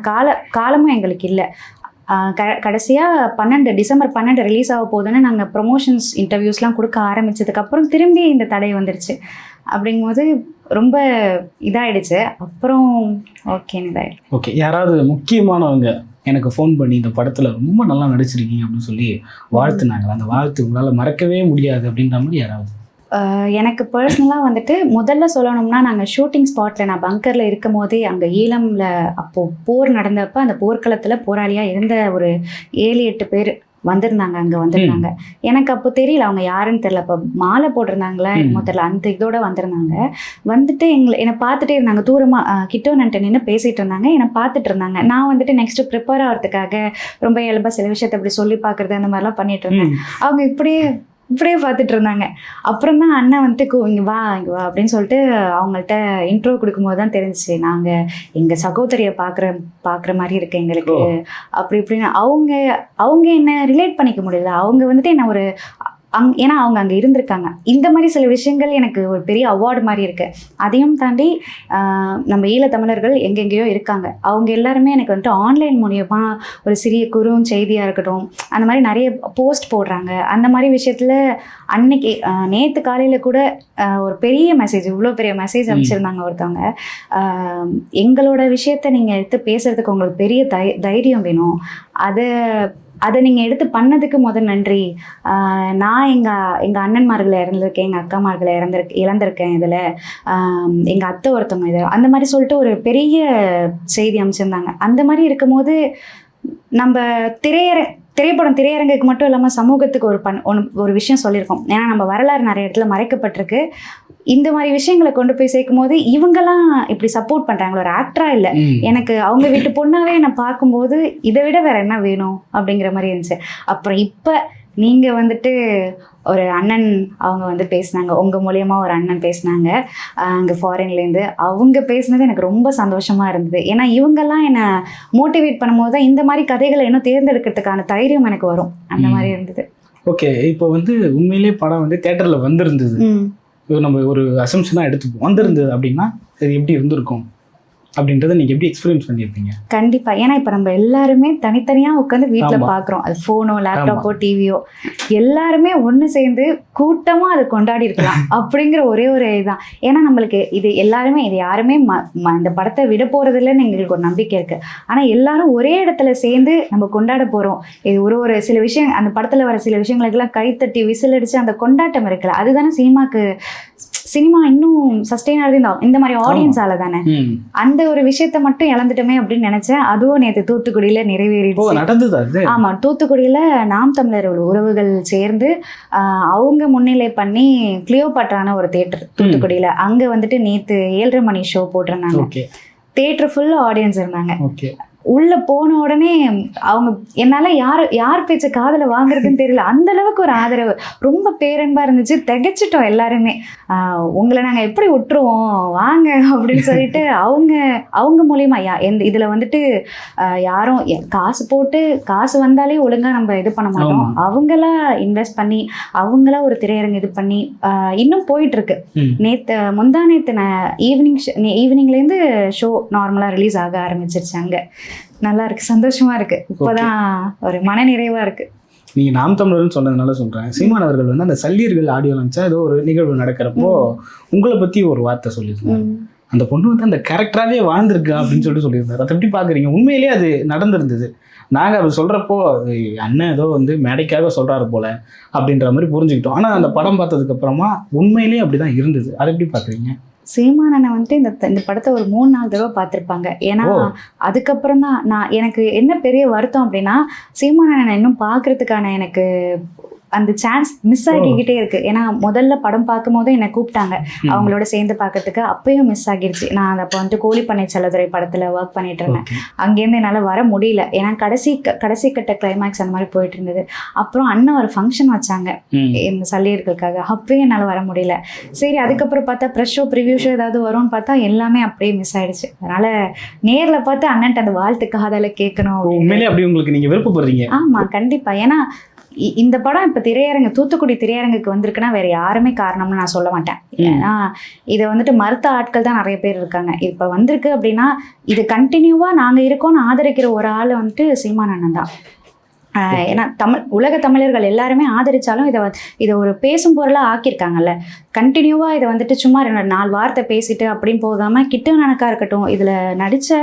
காலமும் எங்களுக்கு இல்லை. கடைசியாக டிசம்பர் 12 ரிலீஸ் ஆக போகுதுன்னு நாங்கள் ப்ரொமோஷன்ஸ் இன்டர்வியூஸ்லாம் கொடுக்க ஆரம்பித்ததுக்கப்புறம் திரும்பி இந்த தடை வந்துருச்சு. அப்படிங்கும்போது ரொம்ப இதாகிடுச்சு. அப்புறம் ஓகே, யாராவது முக்கியமானவங்க எனக்கு ஃபோன் பண்ணி இந்த படத்தில் ரொம்ப நல்லா நடிச்சிருக்கீங்க அப்படின்னு சொல்லி வாழ்த்துனாங்களா? அந்த வாழ்த்து உங்களால் மறக்கவே முடியாது அப்படின்ற மாதிரி யாராவது? எனக்கு பர்சனலாக வந்துட்டு முதல்ல சொல்லணும்னா, நாங்கள் ஷூட்டிங் ஸ்பாட்டில் நான் பங்கரில் இருக்கும் போதே அங்கே ஈழமில் அப்போது போர் நடந்தப்போ அந்த போர்க்களத்தில் போராளியாக இருந்த ஒரு 7-8 பேர் வந்திருந்தாங்க. அங்கே வந்திருந்தாங்க. எனக்கு அப்போ தெரியல அவங்க யாருன்னு தெரியல. அப்போ மாலை போட்டிருந்தாங்களா என்னமோ தெரியல, அந்த இதோட வந்திருந்தாங்க. வந்துட்டு என்னை பார்த்துட்டே இருந்தாங்க. தூரமாக கிட்டோன்ட்டு நின்று பேசிகிட்டு இருந்தாங்க, என்னை பார்த்துட்டு இருந்தாங்க. நான் வந்துட்டு நெக்ஸ்ட்டு ப்ரிப்பேர் ஆகிறதுக்காக ரொம்ப இயல்பாக சில விஷயத்தை அப்படி சொல்லி பார்க்குறது அந்த மாதிரிலாம் பண்ணிட்டு இருந்தேன். அவங்க இப்படியே பார்த்துட்டு இருந்தாங்க. அப்புறம் தான் அண்ணன் வந்துட்டு இங்கே வா அப்படின்னு சொல்லிட்டு அவங்கள்ட்ட இன்ட்ரோ கொடுக்கும்போது தான் தெரிஞ்சிச்சு, நாங்கள் எங்கள் சகோதரியை பார்க்குற மாதிரி இருக்கு எங்களுக்கு அப்படி இப்படின்னு. அவங்க என்ன ரிலேட் பண்ணிக்க முடியல. அவங்க வந்துட்டு என்ன ஒரு ஏன்னா அவங்க அங்கே இருந்திருக்காங்க. இந்த மாதிரி சில விஷயங்கள் எனக்கு ஒரு பெரிய அவார்டு மாதிரி இருக்குது. அதையும் தாண்டி நம்ம ஈழத்தமிழர்கள் எங்கெங்கேயோ இருக்காங்க. அவங்க எல்லாருமே எனக்கு வந்துட்டு ஆன்லைன் மூலியமாக ஒரு சிறிய செய்தியாக இருக்கட்டும், அந்த மாதிரி நிறைய போஸ்ட் போடுறாங்க. அந்த மாதிரி விஷயத்தில் அன்னைக்கு நேற்று காலையில் கூட ஒரு பெரிய மெசேஜ், இவ்வளோ பெரிய மெசேஜ் அனுப்பிச்சிருந்தாங்க ஒருத்தவங்க. எங்களோட விஷயத்த நீங்கள் எடுத்து பேசுகிறதுக்கு உங்களுக்கு பெரிய தைரியம் வேணும். அதை நீங்கள் எடுத்து பண்ணதுக்கு முதல் நன்றி. நான் எங்கள் அண்ணன்மார்களை இறந்துருக்கேன், எங்கள் அக்காமார்களை இழந்திருக்கேன். இதில் எங்கள் அத்தை ஒருத்தவங்க இது அந்த மாதிரி சொல்லிட்டு ஒரு பெரிய செய்தி அமைச்சிருந்தாங்க. அந்த மாதிரி இருக்கும்போது நம்ம திரையரங்குக்கு மட்டும் இல்லாமல் சமூகத்துக்கு ஒரு விஷயம் சொல்லியிருக்கோம். ஏன்னா நம்ம வரலாறு நிறைய இடத்துல மறைக்கப்பட்டிருக்கு. இந்த மாதிரி விஷயங்களை கொண்டு போய் சேர்க்கும் போது இவங்கெல்லாம் இப்படி சப்போர்ட் பண்ணுறாங்களோ, ஒரு ஆக்டராக இல்லை, எனக்கு அவங்க வீட்டு பொண்ணாவே என்னை பார்க்கும்போது இதை விட வேற என்ன வேணும் அப்படிங்கிற மாதிரி இருந்துச்சு. அப்புறம் இப்போ நீங்கள் வந்துட்டு ஒரு அண்ணன் அவங்க வந்து பேசினாங்க, உங்கள் மூலயமா ஒரு அண்ணன் பேசினாங்க அங்கே ஃபாரின்லேருந்து. அவங்க பேசினது எனக்கு ரொம்ப சந்தோஷமாக இருந்தது. ஏன்னா இவங்கெல்லாம் என்னை மோட்டிவேட் பண்ணும்போது தான் இந்த மாதிரி கதைகளை இன்னும் தேர்ந்தெடுக்கிறதுக்கான தைரியம் எனக்கு வரும். அந்த மாதிரி இருந்தது. ஓகே, இப்போ வந்து உண்மையிலே படம் வந்து தேட்டரில் வந்திருந்தது, நம்ம ஒரு அசம்ஷனாக எடுத்துப்போம், வந்திருந்தது அப்படின்னா அது எப்படி இருந்திருக்கும் அப்படின்றத நீங்கள் எப்படி எக்ஸ்பீரியன்ஸ் பண்ணியிருப்பீங்க? கண்டிப்பாக. ஏன்னா இப்போ நம்ம எல்லாருமே தனித்தனியாக உட்காந்து வீட்டில் பார்க்குறோம். அது ஃபோனோ லேப்டாப்போ டிவியோ எல்லாருமே ஒன்று சேர்ந்து கூட்டமாக அதை கொண்டாடி இருக்கலாம் அப்படிங்கிற ஒரே ஒரு இதுதான். ஏன்னா நம்மளுக்கு இது எல்லாருமே இது யாருமே இந்த படத்தை விட போகிறதில்லன்னு எங்களுக்கு ஒரு நம்பிக்கை இருக்குது. ஆனால் எல்லாரும் ஒரே இடத்துல சேர்ந்து நம்ம கொண்டாட போகிறோம். இது ஒரு சில விஷயம், அந்த படத்தில் வர சில விஷயங்களுக்கெல்லாம் கைத்தட்டி விசில் அடித்து அந்த கொண்டாட்டம் இருக்குல்ல, அதுதானே சினிமா இன்னும் சஸ்டெயின் ஆகுது இந்த மாதிரி ஆடியன்ஸால தானே. அந்த ஒரு விஷயத்த மட்டும் இழந்துட்டோமே அப்படின்னு நினைச்சேன். அதுவும் நேற்று தூத்துக்குடியில நிறைவேறிடுச்சு. ஆமா, தூத்துக்குடியில நாம் தமிழர் உறவுகள் சேர்ந்து அவங்க முன்னிலை பண்ணி கிளியோபாட்ரான ஒரு தியேட்டர் தூத்துக்குடியில, அங்க வந்துட்டு நேற்று 7:30 மணி ஷோ போட்டிருந்தாங்க. தியேட்டர் ஃபுல்லா ஆடியன்ஸ் இருந்தாங்க. உள்ள போன உடனே அவங்க என்னால யார் பேச்ச காதுல வாங்குறதுன்னு தெரியல, அந்த அளவுக்கு ஒரு ஆதரவு, ரொம்ப பேரன்பா இருந்துச்சு. திகைச்சிட்டோம் எல்லாருமே. உங்களை நாங்க எப்படி விட்டுருவோம் வாங்க அப்படின்னு சொல்லிட்டு அவங்க மூலியமா இதுல வந்துட்டு யாரும் காசு போட்டு காசு வந்தாலே ஒழுங்கா நம்ம இது பண்ண மாட்டோம். அவங்களா இன்வெஸ்ட் பண்ணி அவங்களா ஒரு திரையரங்கு இது பண்ணி இன்னும் போயிட்டு இருக்கு. முந்தா நேத்து ஈவினிங்ல இருந்து ஷோ நார்மலா ரிலீஸ் ஆக ஆரம்பிச்சிருச்சாங்க. நல்லா இருக்கு, சந்தோஷமா இருக்கு. இப்போதான் ஒரு மன நிறைவா இருக்கு. நீங்க நாம் தமிழர்னு சொன்னதுனால சொல்றேன், சீமான் அவர்கள் வந்து அந்த சல்லியர்கள் ஆடியோ லான்ச்சா ஏதோ ஒரு நிகழ்வு நடக்கிறப்போ உங்களை பத்தி ஒரு வார்த்தை சொல்லியிருந்தாங்க. அந்த பொண்ணு வந்து அந்த கேரக்டராகவே வாழ்ந்திருக்கு அப்படின்னு சொல்லியிருந்தாரு. அதை எப்படி பாக்குறீங்க? உண்மையிலேயே அது நடந்திருந்தது. நாங்கள் அப்படி சொல்கிறப்போ அண்ணன் ஏதோ வந்து மேடைக்காக சொல்கிறாரு போல அப்படின்ற மாதிரி புரிஞ்சுக்கிட்டோம். ஆனால் அந்த படம் பார்த்ததுக்கப்புறமா உண்மையிலேயே அப்படி தான் இருந்தது. அதை எப்படி பார்க்குறீங்க? சீமானனை வந்துட்டு இந்த படத்தை ஒரு 3-4 தடவை பார்த்துருப்பாங்க. ஏன்னா அதுக்கப்புறம் தான் எனக்கு என்ன பெரிய வருத்தம் அப்படின்னா, சீமானனை இன்னும் பார்க்கறதுக்கான எனக்கு அந்த சான்ஸ் மிஸ் ஆகிக்கிட்டே இருக்கு. ஏன்னா முதல்ல படம் பார்க்கும் போது என்னை கூப்பிட்டாங்க அவங்களோட சேர்ந்து பார்க்கறதுக்கு, அப்பயும் மிஸ் ஆகிடுச்சு. நான் அப்போ வந்துட்டு கோழிப்பண்ணை செல்லதுரை படத்தில் ஒர்க் பண்ணிட்டு இருந்தேன். அங்கேருந்து என்னால் வர முடியல, ஏன்னா கடைசி கட்ட கிளைமேக்ஸ் அந்த மாதிரி போயிட்டு இருந்தது. அப்புறம் அண்ணன் ஒரு ஃபங்க்ஷன் வச்சாங்க இந்த சல்லியர்களுக்காக, அப்பயும் என்னால் வர முடியல. சரி, அதுக்கப்புறம் பார்த்தா ப்ரெஷ் ஷோ ப்ரிவியூ ஷோ ஏதாவது வரும்னு பார்த்தா எல்லாமே அப்படியே மிஸ் ஆயிடுச்சு. அதனால நேரில் பார்த்து அண்ணன்ட்ட அந்த வாழ்த்துக்காக அதில் கேட்கணும். உண்மையிலே அப்படி உங்களுக்கு நீங்கள் விருப்பப்படுறீங்க? ஆமாம், கண்டிப்பாக. ஏன்னா இந்த படம் இப்போ திரையரங்கு தூத்துக்குடி திரையரங்குக்கு வந்திருக்குன்னா வேற யாருமே காரணம்னு நான் சொல்ல மாட்டேன். ஏன்னா இதை வந்துட்டு மறுத்த ஆட்கள் தான் நிறைய பேர் இருக்காங்க. இப்போ வந்திருக்கு அப்படின்னா இது கண்டினியூவாக நாங்கள் இருக்கோம்னு ஆதரிக்கிற ஒரு ஆள் வந்துட்டு சீமான் அண்ணன் தான். ஏன்னா உலக தமிழர்கள் எல்லாருமே ஆதரிச்சாலும் இதை ஒரு பேசும் பொருளாக ஆக்கியிருக்காங்கல்ல. கண்டினியூவாக இதை வந்துட்டு சும்மா 4 வார்த்தை பேசிட்டு அப்படின்னு போகாமல் கிட்டவனக்கா இருக்கட்டும், இதில் நடித்த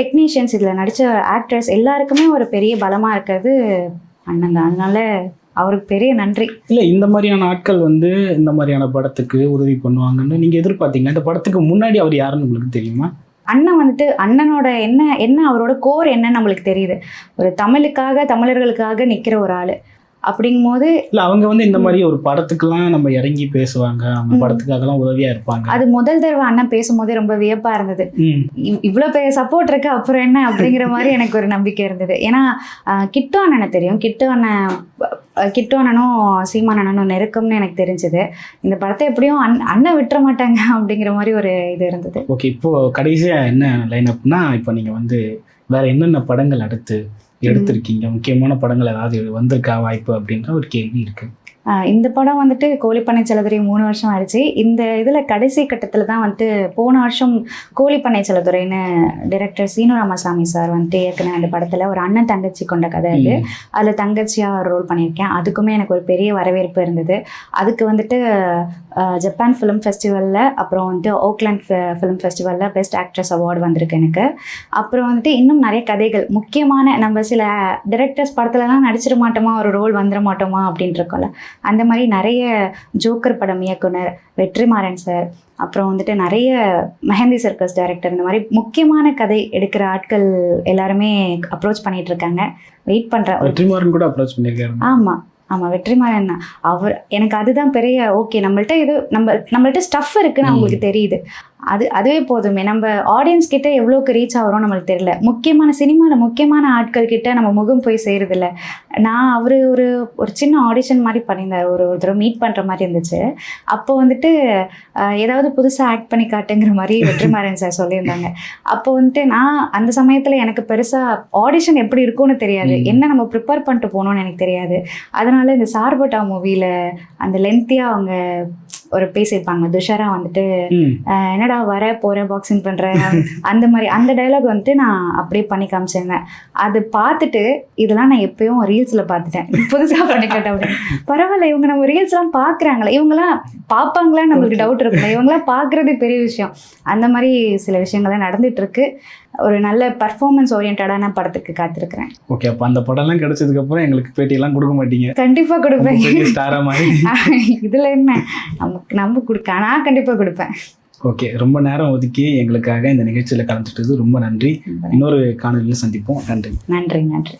டெக்னீஷியன்ஸ், இதில் நடித்த ஆக்டர்ஸ் எல்லாருக்குமே ஒரு பெரிய பலமாக இருக்கிறது அண்ணன் தான். அதனால அவருக்கு பெரிய நன்றி. இல்லை, இந்த மாதிரியான ஆட்கள் வந்து இந்த மாதிரியான படத்துக்கு உதவி பண்ணுவாங்கன்னு நீங்கள் எதிர்பார்த்தீங்க? இந்த படத்துக்கு முன்னாடி அவர் யாருன்னு உங்களுக்கு தெரியுமா? அண்ணன் வந்துட்டு அண்ணனோட என்ன அவரோட கோர் என்னன்னு நம்மளுக்கு தெரியுது. ஒரு தமிழர்களுக்காக நிற்கிற ஒரு ஆள் அப்படிங்கும் போது இல்லை, அவங்க வந்து இந்த மாதிரி ஒரு படத்துக்கெல்லாம் நம்ம இறங்கி பேசுவாங்க, அந்த படத்துக்கு அதெல்லாம் உதவியாக இருப்பாங்க. அது முதல் தடவை அண்ணன் பேசும்போதே ரொம்ப வியப்பாக இருந்தது. இவ்வளோ பெரிய சப்போர்ட் இருக்கு, அப்புறம் என்ன அப்படிங்கிற மாதிரி எனக்கு ஒரு நம்பிக்கை இருந்தது. ஏன்னா கிட்டு அண்ணனை தெரியும், கிட்டு அண்ணனும் சீமான் அண்ணனும் நெருக்கம்னு எனக்கு தெரிஞ்சது. இந்த படத்தை எப்படியும் அண்ணன் விட்டுற மாட்டாங்க அப்படிங்கிற மாதிரி ஒரு இது இருந்தது. ஓகே, இப்போ கடைசியாக என்ன லைன் அப்னா, இப்போ நீங்கள் வந்து வேற என்னென்ன படங்கள் அடுத்து எடுத்திருக்கீங்க? முக்கியமான படங்கள் ஏதாவது வந்திருக்கா வாய்ப்பு அப்படின்ற ஒரு கேள்வி இருக்கு. இந்த படம் வந்துட்டு கோழிப்பண்ணை செல்லதுரை 3 வருஷம் ஆயிடுச்சு. இந்த இதில் கடைசி கட்டத்தில் தான் வந்துட்டு போன வருஷம் கோழிப்பண்ணை செல்லதுரைன்னு டைரக்டர் சீனு ராமசாமி சார் வந்துட்டு ஏற்கனவே அந்த படத்தில் ஒரு அண்ணன் தங்கச்சி கொண்ட கதை அது. அதில் தங்கச்சியாக ரோல் பண்ணியிருக்கேன். அதுக்குமே எனக்கு ஒரு பெரிய வரவேற்பு இருந்தது. அதுக்கு வந்துட்டு ஜப்பான் ஃபிலிம் ஃபெஸ்டிவலில், அப்புறம் வந்துட்டு ஓக்லாண்ட் ஃபிலிம் ஃபெஸ்டிவலில் பெஸ்ட் ஆக்ட்ரஸ் அவார்டு வந்திருக்கு எனக்கு. அப்புறம் வந்துட்டு இன்னும் நிறைய கதைகள், முக்கியமான நம்ம சில டைரக்டர்ஸ் படத்துலலாம் நடிச்சிட மாட்டோமா, ஒரு ரோல் வந்துட மாட்டோமா அப்படின்ட்டு இருக்கோம்ல, அந்த மாதிரி நிறைய ஜோக்கர் படம் இயக்குனர் வெற்றிமாறன் சார், அப்புறம் வந்துட்டு நிறைய மெஹந்தி சர்க்கஸ் டைரக்டர், இந்த மாதிரி முக்கியமான கதை எடுக்கிற ஆட்கள் எல்லாருமே அப்ரோச் பண்ணிட்டு இருக்காங்க. வெயிட் பண்ணுறேன். வெற்றிமாறன் கூட அப்ரோச் பண்ணியிருக்காரு. ஆமாம், வெற்றிமாறன் தான். அவர் எனக்கு அதுதான் பெரிய ஓகே, நம்மள்ட்ட ஸ்டஃப் இருக்குன்னு அவங்களுக்கு தெரியுது. அதுவே போதுமே. நம்ம ஆடியன்ஸ் கிட்ட எவ்வளோக்கு ரீச் ஆகிறோம் நம்மளுக்கு தெரியல. சினிமாவில் முக்கியமான ஆட்கள் கிட்ட நம்ம முகம் போய் செய்கிறதில்ல. நான் அவர் ஒரு சின்ன ஆடிஷன் மாதிரி பண்ணியிருந்தார், ஒரு தடவை மீட் பண்ணுற மாதிரி இருந்துச்சு. அப்போ வந்துட்டு ஏதாவது புதுசாக ஆக்ட் பண்ணி காட்டுங்கிற மாதிரி வெற்றிமாறன் சார் சொல்லியிருந்தாங்க. அப்போ வந்துட்டு நான் அந்த சமயத்தில் எனக்கு பெருசாக ஆடிஷன் எப்படி இருக்கும்னு தெரியாது, என்ன நம்ம ப்ரிப்பேர் பண்ணிட்டு போகணும்னு எனக்கு தெரியாது. அதனால இந்த சார்பட்டா மூவியில் அந்த லென்த்தியாக அவங்க ஒரு பேசியிருப்பாங்க, துஷாரா வந்துட்டு என்னடா வர போற பாக்ஸிங் பண்ற அந்த மாதிரி அந்த டைலாக் வந்துட்டு நான் அப்படியே பண்ணி காமிச்சிருந்தேன். அது பார்த்துட்டு இதெல்லாம் நான் எப்பயும் ரீல்ஸ்ல பார்த்துட்டேன், புதுசா பண்ணிக்கிட்டேன் அப்படின்னு. பரவாயில்ல, இவங்க நம்ம ரீல்ஸ்லாம் பார்க்குறாங்களே, இவங்கெல்லாம் பார்ப்பாங்களான்னு நம்மளுக்கு டவுட் இருக்குல்ல, இவங்களாம் பார்க்குறது பெரிய விஷயம். அந்த மாதிரி சில விஷயங்கள்லாம் நடந்துட்டு இருக்கு. ஒரு நல்ல பர்ஃபார்மன்ஸ் ஓரியன்டான படத்துக்கு காத்திருக்கிறேன். ஓகே, அப்போ அந்த படம்லாம் கிடைச்சதுக்கு அப்புறம் எங்களுக்கு பேட்டியெல்லாம் கொடுக்க மாட்டீங்க? கண்டிப்பா கொடுப்பேன். இதுல என்ன நம்ம கொடுக்க, நான் கண்டிப்பா கொடுப்பேன். ஓகே, ரொம்ப நேரம் ஒதுக்கி எங்களுக்காக இந்த நிகழ்ச்சியில் கலந்துட்டது ரொம்ப நன்றி. இன்னொரு காணொலியில் சந்திப்போம். நன்றி.